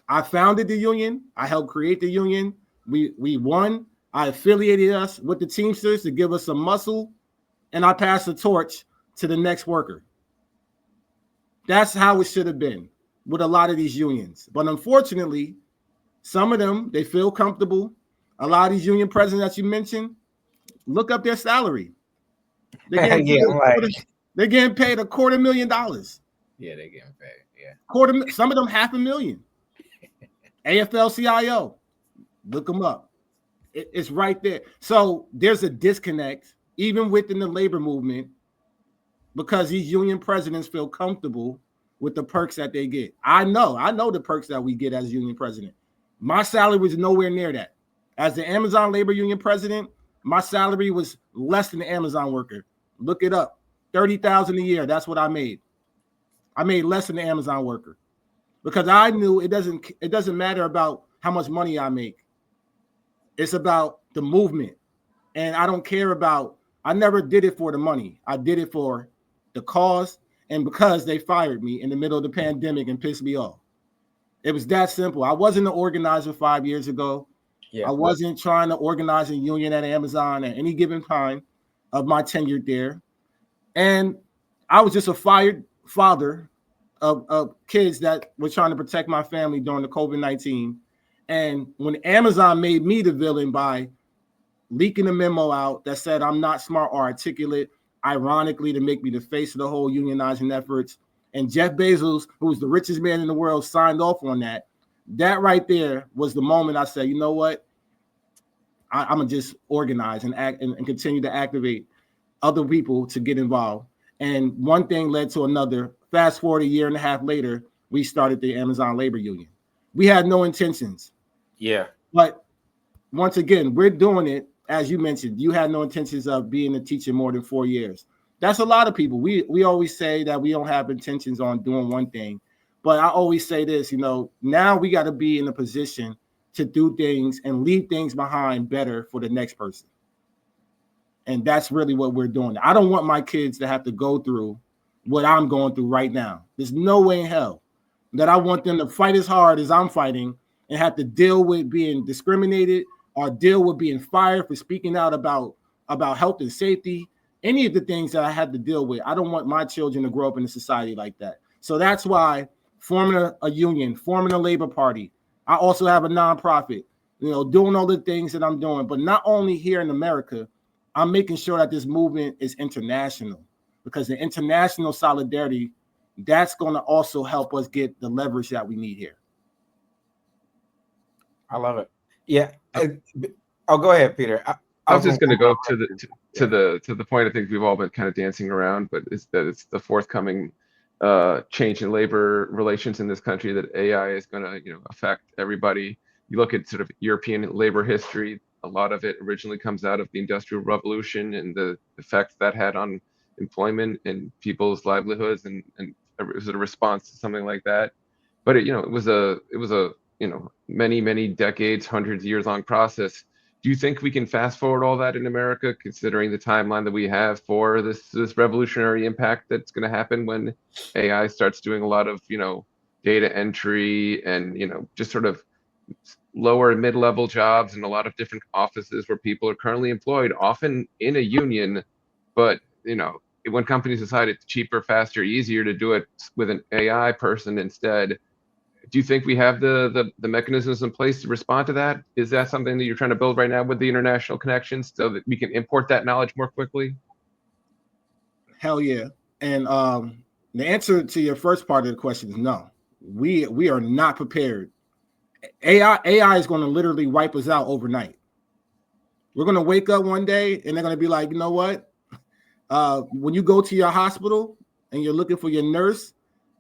I founded the union. I helped create the union. We won. I affiliated us with the Teamsters to give us some muscle, and I passed the torch to the next worker. That's how it should have been with a lot of these unions. But unfortunately, some of them, they feel comfortable. A lot of these union presidents that you mentioned, look up their salary. They're getting they're getting paid $250,000. Yeah, they're getting paid. Yeah. Some of them $500,000. AFL-CIO, look them up. It's right there. So there's a disconnect, even within the labor movement, because these union presidents feel comfortable with the perks that they get. I know the perks that we get as union president. My salary was nowhere near that. As the Amazon labor union president, my salary was less than the Amazon worker. Look it up. $30,000 a year. That's what I made. I made less than the Amazon worker because I knew it doesn't matter about how much money I make. It's about the movement. And I don't care about, I never did it for the money. I did it for the cause and because they fired me in the middle of the pandemic and pissed me off. It was that simple. I wasn't an organizer 5 years ago. Yeah, I wasn't trying to organize a union at Amazon at any given time of my tenure there. And I was just a fired father of kids that were trying to protect my family during the COVID-19. And when Amazon made me the villain by leaking a memo out that said I'm not smart or articulate, ironically, to make me the face of the whole unionizing efforts, and Jeff Bezos, who was the richest man in the world, signed off on that. That right there was the moment I said, you know what? I'm going to just organize and act and continue to activate other people to get involved. And one thing led to another. Fast forward a year and a half later, we started the Amazon Labor Union. We had no intentions. Yeah. But once again, we're doing it. As you mentioned, you had no intentions of being a teacher more than 4 years. That's a lot of people. We always say that we don't have intentions on doing one thing. But I always say this, now we got to be in a position to do things and leave things behind better for the next person. And that's really what we're doing. I don't want my kids to have to go through what I'm going through right now. There's no way in hell that I want them to fight as hard as I'm fighting and have to deal with being discriminated or deal with being fired for speaking out about health and safety, any of the things that I had to deal with. I don't want my children to grow up in a society like that. So that's why forming a union, forming a labor party. I also have a nonprofit, doing all the things that I'm doing, but not only here in America, I'm making sure that this movement is international, because the international solidarity, that's going to also help us get the leverage that we need here. I love it. Yeah. Go ahead, Peter. I was just going to go to the point I think we've all been kind of dancing around, but it's the forthcoming change in labor relations in this country that AI is going to affect everybody. You look at sort of European labor history. A lot of it originally comes out of the Industrial Revolution and the effect that had on employment and people's livelihoods, and it was a response to something like that. But it was a many decades, hundreds of years long process. Do you think we can fast forward all that in America, considering the timeline that we have for this revolutionary impact that's going to happen when AI starts doing a lot of data entry and just sort of lower and mid-level jobs in a lot of different offices where people are currently employed, often in a union, but when companies decide it's cheaper, faster, easier to do it with an AI person instead, do you think we have the mechanisms in place to respond to that? Is that something that you're trying to build right now with the international connections so that we can import that knowledge more quickly? Hell yeah. And the answer to your first part of the question is no. We are not prepared. AI is going to literally wipe us out overnight. We're going to wake up one day and they're going to be like, you know what? When you go to your hospital and you're looking for your nurse,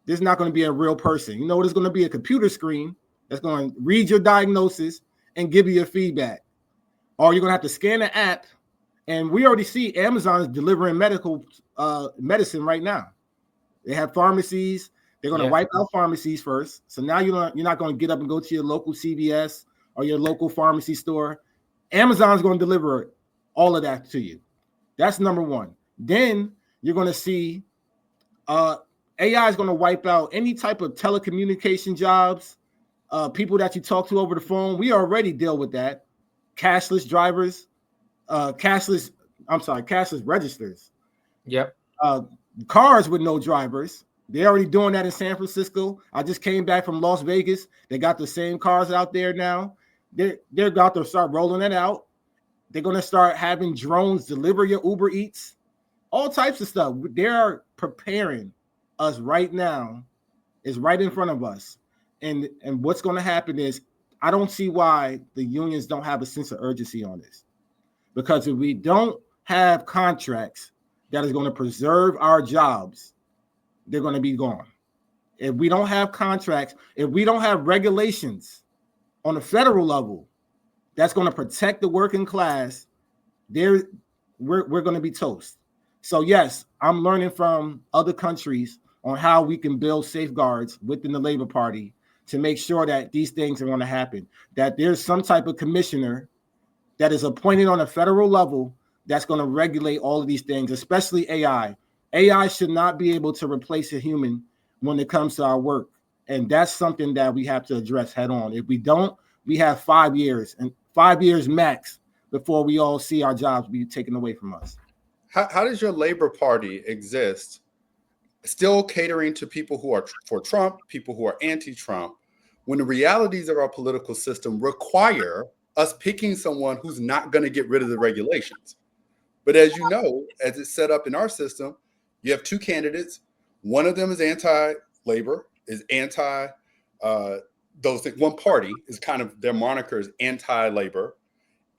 there's not going to be a real person. There's going to be a computer screen that's going to read your diagnosis and give you your feedback. Or you're going to have to scan the app. And we already see Amazon is delivering medicine right now. They have pharmacies. They're going to wipe out pharmacies first. So now you're not going to get up and go to your local CVS or your local pharmacy store. Amazon's going to deliver all of that to you. That's number one. Then you're going to see AI is going to wipe out any type of telecommunication jobs, people that you talk to over the phone. We already deal with that. Cashless drivers, cashless registers. Yep. Cars with no drivers. They're already doing that in San Francisco. I just came back from Las Vegas. They got the same cars out there now. They're about to start rolling it out. They're going to start having drones deliver your Uber Eats, all types of stuff. They're preparing us right now. It's right in front of us. And what's going to happen is I don't see why the unions don't have a sense of urgency on this. Because if we don't have contracts that is going to preserve our jobs, they're going to be gone. If we don't have contracts, if we don't have regulations on a federal level that's going to protect the working class, we're going to be toast. So yes, I'm learning from other countries on how we can build safeguards within the Labor Party to make sure that these things are going to happen, that there's some type of commissioner that is appointed on a federal level that's going to regulate all of these things, especially AI. AI should not be able to replace a human when it comes to our work. And that's something that we have to address head on. If we don't, we have 5 years and 5 years max before we all see our jobs be taken away from us. How does your Labor Party exist, still catering to people who are for Trump, people who are anti-Trump, when the realities of our political system require us picking someone who's not going to get rid of the regulations? But as you know, as it's set up in our system, you have two candidates. One of them is anti-labor, is anti those things. One party is kind of, their moniker is anti-labor,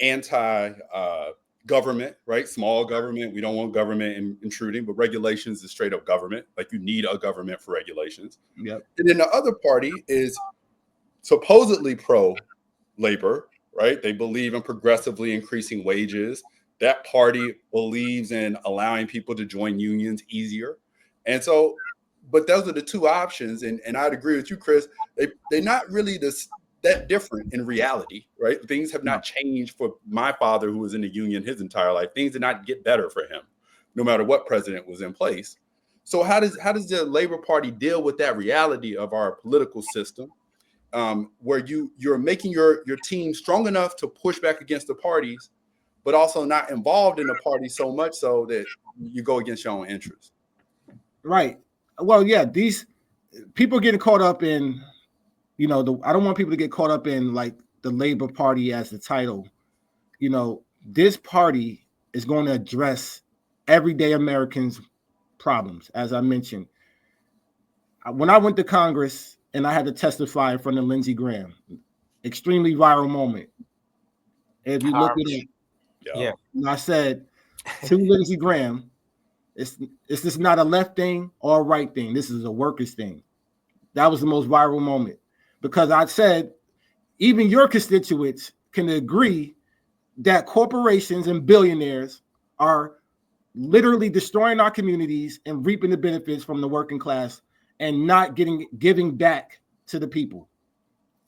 anti-government, right? Small government. We don't want government intruding, but regulations is straight up government. Like you need a government for regulations. Yep. And then the other party is supposedly pro-labor, right? They believe in progressively increasing wages. That party believes in allowing people to join unions easier. And so, but those are the two options. And I'd agree with you, Chris. They're not really that different in reality, right? Things have not changed for my father, who was in the union his entire life. Things did not get better for him, no matter what president was in place. So how does the Labor Party deal with that reality of our political system, where you're making your team strong enough to push back against the parties, but also not involved in the party so much so that you go against your own interests? Right. Well, yeah, these people getting caught up in, I don't want people to get caught up in like the Labor Party as the title. This party is going to address everyday Americans' problems. As I mentioned, when I went to Congress and I had to testify in front of Lindsey Graham, extremely viral moment. If you look at it, Yeah. I said to Lindsey Graham, it's just not a left thing or a right thing. This is a workers thing. That was the most viral moment, because I said even your constituents can agree that corporations and billionaires are literally destroying our communities and reaping the benefits from the working class and not giving back to the people.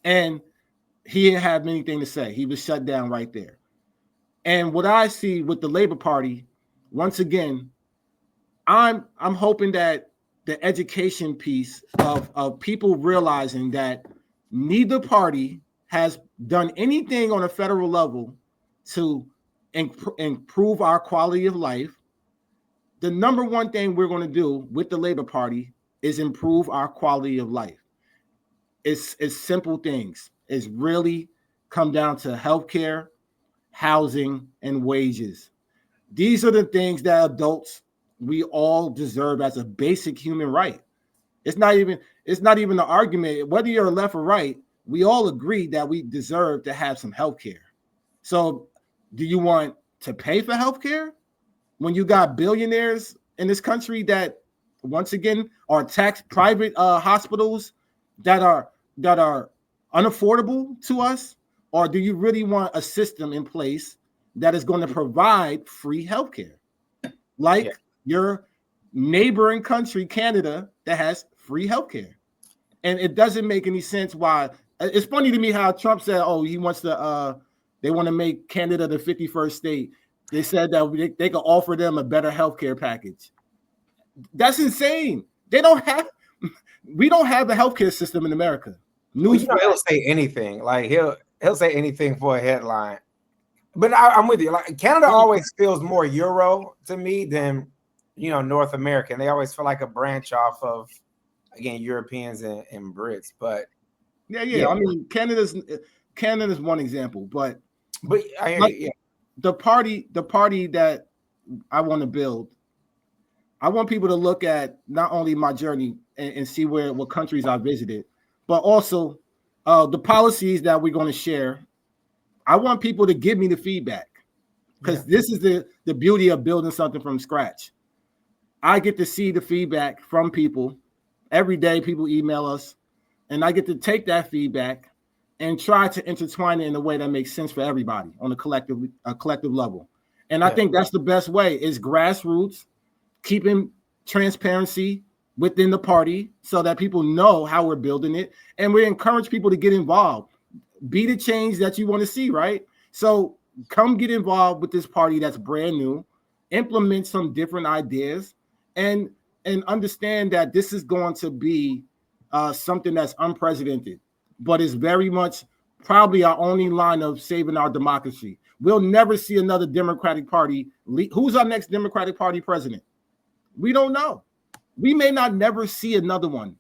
And he didn't have anything to say. He was shut down right there. And what I see with the Labor Party, once again, I'm hoping that the education piece of people realizing that neither party has done anything on a federal level to improve our quality of life. The number one thing we're going to do with the Labor Party is improve our quality of life. It's simple things. It's really come down to healthcare, housing, and wages. These are the things that adults, we all deserve as a basic human right. It's not even an argument whether you're left or right. We all agree that we deserve to have some healthcare. So, do you want to pay for healthcare when you got billionaires in this country that, once again, are taxed private hospitals that are unaffordable to us? Or do you really want a system in place that is going to provide free healthcare, like your neighboring country, Canada, that has free healthcare? And it doesn't make any sense why. It's funny to me how Trump said, "Oh, he wants to. They want to make Canada the 51st state." They said that they could offer them a better healthcare package. That's insane. They don't have. We don't have a healthcare system in America. Well, you know, he'll say anything. Like he'll say anything for a headline. But I'm with you. Like Canada always feels more Euro to me than North American. They always feel like a branch off of again Europeans and Brits. But yeah. I mean, Canada's one example, but I hear like, you. Yeah. the party that I want to build. I want people to look at not only my journey and see what countries I visited, but also the policies that we're going to share. I want people to give me the feedback because this is the beauty of building something from scratch. I get to see the feedback from people every day. People email us, and I get to take that feedback and try to intertwine it in a way that makes sense for everybody on a collective level. And I think that's the best way is grassroots, keeping transparency within the party so that people know how we're building it. And we encourage people to get involved. Be the change that you want to see, right? So come get involved with this party that's brand new, implement some different ideas, and understand that this is going to be something that's unprecedented, but it's very much probably our only line of saving our democracy. We'll never see another Democratic Party. Who's our next Democratic Party president? We don't know. We may not never see another one.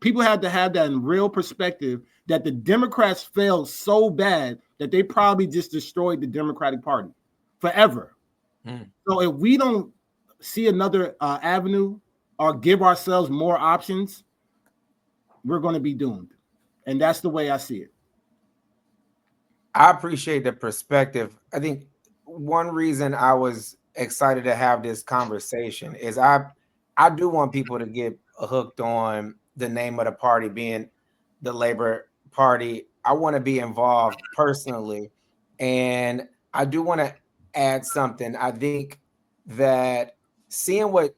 People had to have that in real perspective that the Democrats failed so bad that they probably just destroyed the Democratic Party forever. So if we don't see another avenue or give ourselves more options, we're going to be doomed. And that's the way I see it. I appreciate the perspective. I think one reason I was excited to have this conversation is I do want people to get hooked on the name of the party being the Labor Party. I want to be involved personally, and I do want to add something. I think that seeing what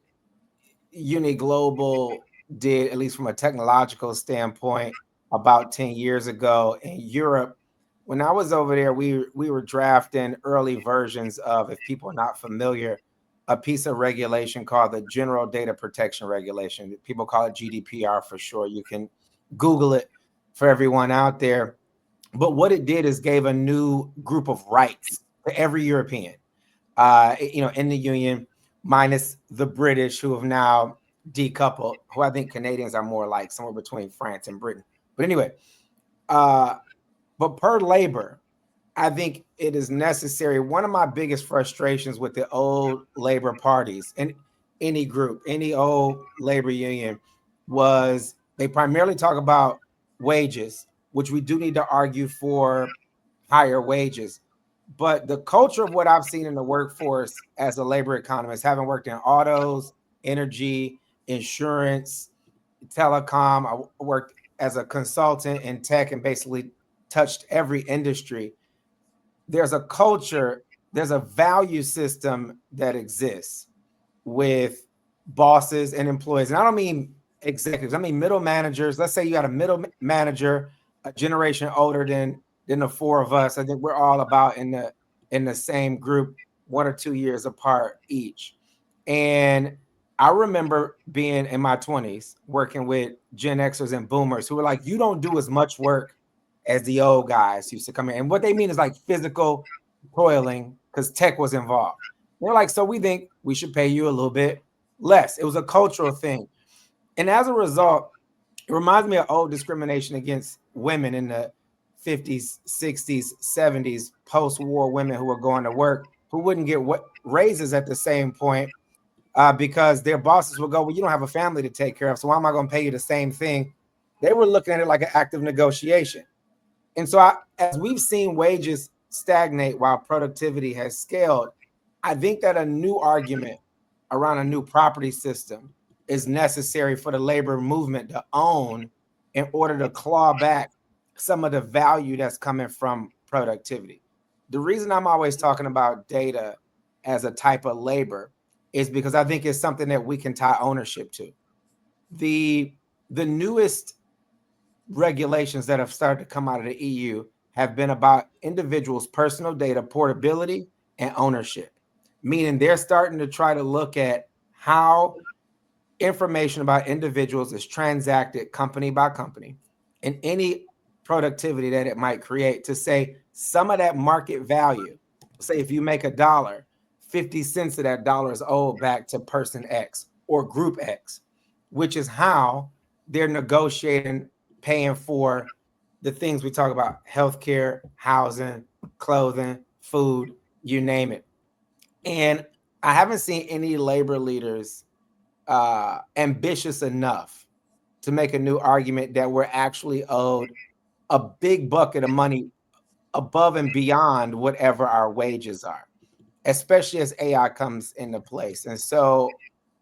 Uniglobal did, at least from a technological standpoint, about 10 years ago in Europe, when I was over there, we were drafting early versions of, if people are not familiar, a piece of regulation called the General Data Protection Regulation. People call it GDPR for sure. You can Google it for everyone out there. But what it did is gave a new group of rights to every European, in the Union, minus the British who have now decoupled, who I think Canadians are more like somewhere between France and Britain. But anyway, but per labor, I think it is necessary. One of my biggest frustrations with the old labor parties and any group, any old labor union, was they primarily talk about wages, which we do need to argue for higher wages. But the culture of what I've seen in the workforce as a labor economist, having worked in autos, energy, insurance, telecom, I worked as a consultant in tech and basically touched every industry. There's a culture, there's a value system that exists with bosses and employees. And I don't mean executives, I mean middle managers. Let's say you got a middle manager, a generation older than the four of us. I think we're all about in the same group, 1 or 2 years apart each. And I remember being in my 20s working with Gen Xers and boomers who were like, you don't do as much work as the old guys used to come in. And what they mean is like physical toiling because tech was involved. They're like, so we think we should pay you a little bit less. It was a cultural thing. And as a result, it reminds me of old discrimination against women in the 50s, 60s, 70s, post-war women who were going to work, who wouldn't get raises at the same point because their bosses would go, well, you don't have a family to take care of, so why am I going to pay you the same thing? They were looking at it like an active negotiation. And so as we've seen wages stagnate while productivity has scaled, I think that a new argument around a new property system is necessary for the labor movement to own in order to claw back some of the value that's coming from productivity. The reason I'm always talking about data as a type of labor is because I think it's something that we can tie ownership to. The newest regulations that have started to come out of the EU have been about individuals' personal data portability and ownership, meaning they're starting to try to look at how information about individuals is transacted company by company, and any productivity that it might create to say some of that market value, say if you make $1, 50 cents of that dollar is owed back to person X or group X, which is how they're negotiating paying for the things we talk about: healthcare, housing, clothing, food, you name it. And I haven't seen any labor leaders ambitious enough to make a new argument that we're actually owed a big bucket of money above and beyond whatever our wages are, especially as AI comes into place. And so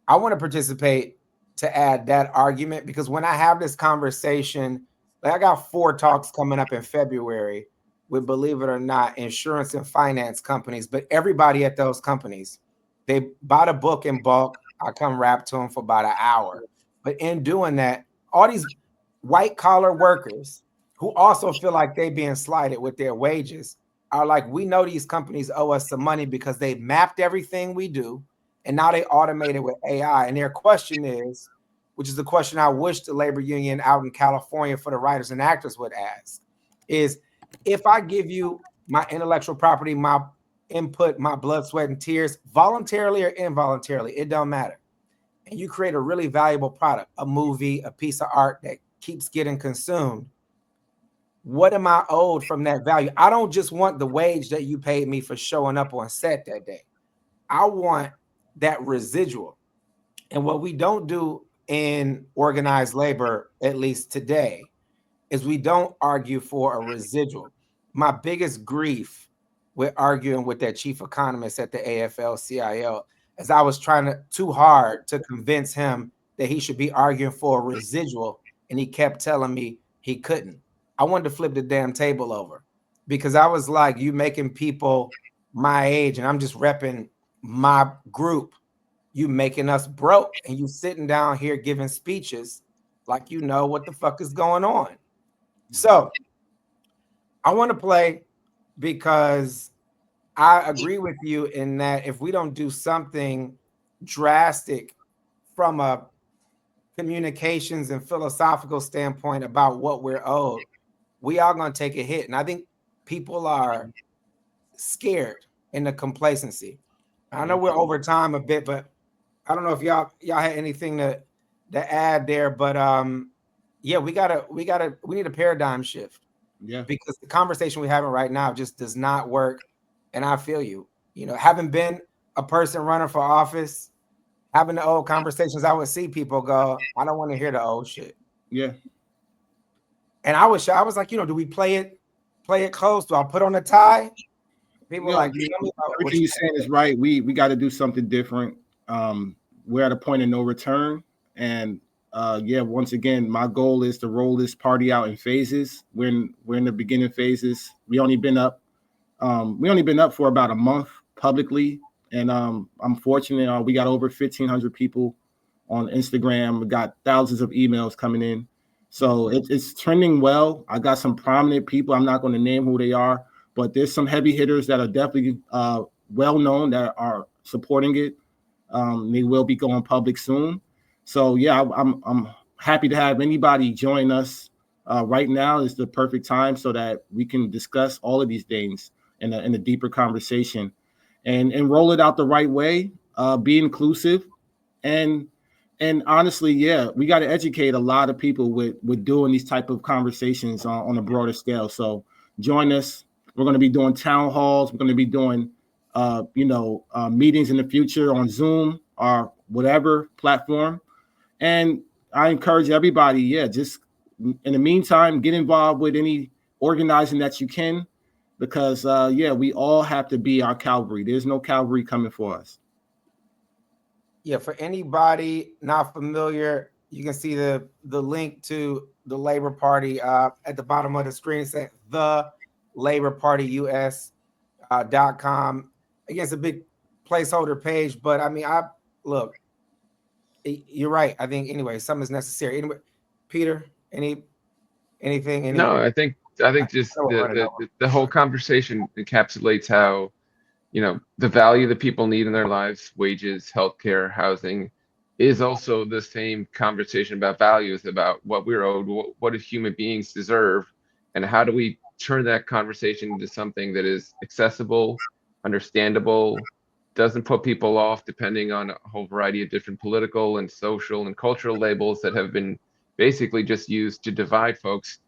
I want to participate to add that argument, because when I have this conversation, like I got 4 talks coming up in February with, believe it or not, insurance and finance companies, but everybody at those companies, they bought a book in bulk. I come rap to them for about an hour. But in doing that, all these white collar workers who also feel like they being slighted with their wages are like, we know these companies owe us some money because they mapped everything we do, and now they automate it with AI. And their question is, which is the question I wish the labor union out in California for the writers and actors would ask, is if I give you my intellectual property, my input, my blood, sweat, and tears, voluntarily or involuntarily, it don't matter, and you create a really valuable product, a movie, a piece of art that keeps getting consumed, what am I owed from that value? I don't just want the wage that you paid me for showing up on set that day. I want that residual. And what we don't do in organized labor, at least today, is we don't argue for a residual. My biggest grief with arguing with that chief economist at the AFL-CIO is I was trying too hard to convince him that he should be arguing for a residual, and he kept telling me he couldn't. I wanted to flip the damn table over, because I was like, you making people my age, and I'm just repping my group. You making us broke, and you sitting down here giving speeches like you know what the fuck is going on. So I want to play, because I agree with you in that if we don't do something drastic from a communications and philosophical standpoint about what we're owed, we are going to take a hit. And I think people are scared in the complacency. I know we're over time a bit, but I don't know if y'all had anything to add there. But yeah, we need a paradigm shift. Yeah. Because the conversation we're having right now just does not work. And I feel you. You know, having been a person running for office, having the old conversations, I would see people go, I don't want to hear the old shit. Yeah. And I was like, do we play it close? Do I put on a tie? People like, everything you're saying is right. We got to do something different. We're at a point of no return. And once again, my goal is to roll this party out in phases. We're in the beginning phases. We only been up for about a month publicly, and I'm fortunate. We got over 1,500 people on Instagram. We got thousands of emails coming in, so it's trending well. I got some prominent people. I'm not going to name who they are, but there's some heavy hitters that are definitely well known that are supporting it. They will be going public soon. So yeah, I'm happy to have anybody join us. Right now is the perfect time so that we can discuss all of these things in a deeper conversation, and roll it out the right way. Be inclusive, and honestly, we got to educate a lot of people with doing these type of conversations on a broader scale. So join us. We're going to be doing town halls. We're going to be doing meetings in the future on Zoom or whatever platform. And I encourage everybody, just in the meantime, get involved with any organizing that you can, because we all have to be our cavalry. There's no cavalry coming for us. Yeah, for anybody not familiar, you can see the link to the Labor Party at the bottom of the screen. Say thelaborpartyus.com. Again, it's a big placeholder page, but I mean, look, you're right. I think anyway, something is necessary. Anyway, Peter, anything? No, I think just the whole conversation encapsulates how, the value that people need in their lives, wages, healthcare, housing, is also the same conversation about values, about what we're owed, what do human beings deserve, and how do we turn that conversation into something that is accessible, understandable, doesn't put people off depending on a whole variety of different political and social and cultural labels that have been basically just used to divide folks,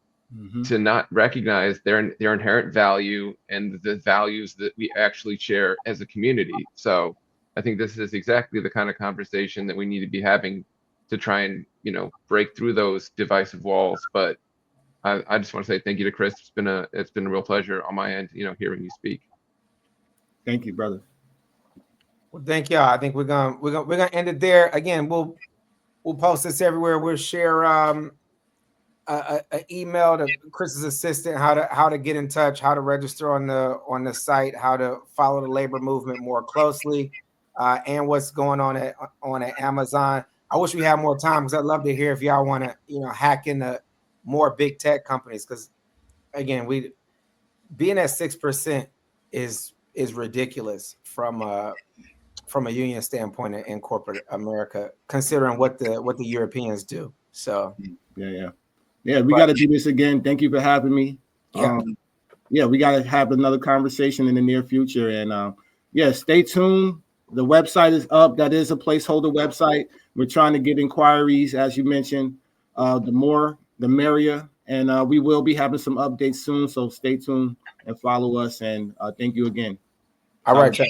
to not recognize their inherent value and the values that we actually share as a community. So I think this is exactly the kind of conversation that we need to be having to try and, break through those divisive walls. But I just want to say thank you to Chris. It's been a real pleasure on my end, hearing you speak. Thank you, brother. Well, thank y'all. I think we're gonna end it there. Again, we'll post this everywhere. We'll share an email to Chris's assistant how to get in touch, how to register on the site, how to follow the labor movement more closely, and what's going on at Amazon. I wish we had more time because I'd love to hear if y'all want to hack into more big tech companies, because again, we being at 6% is ridiculous from a union standpoint in corporate America, considering what the Europeans do. So yeah, we got to do this again. Thank you for having me. Yeah, we got to have another conversation in the near future, and stay tuned. The website is up. That is a placeholder website. We're trying to get inquiries, as you mentioned. The more, the merrier, and we will be having some updates soon. So stay tuned and follow us. And thank you again. All right, Chuck.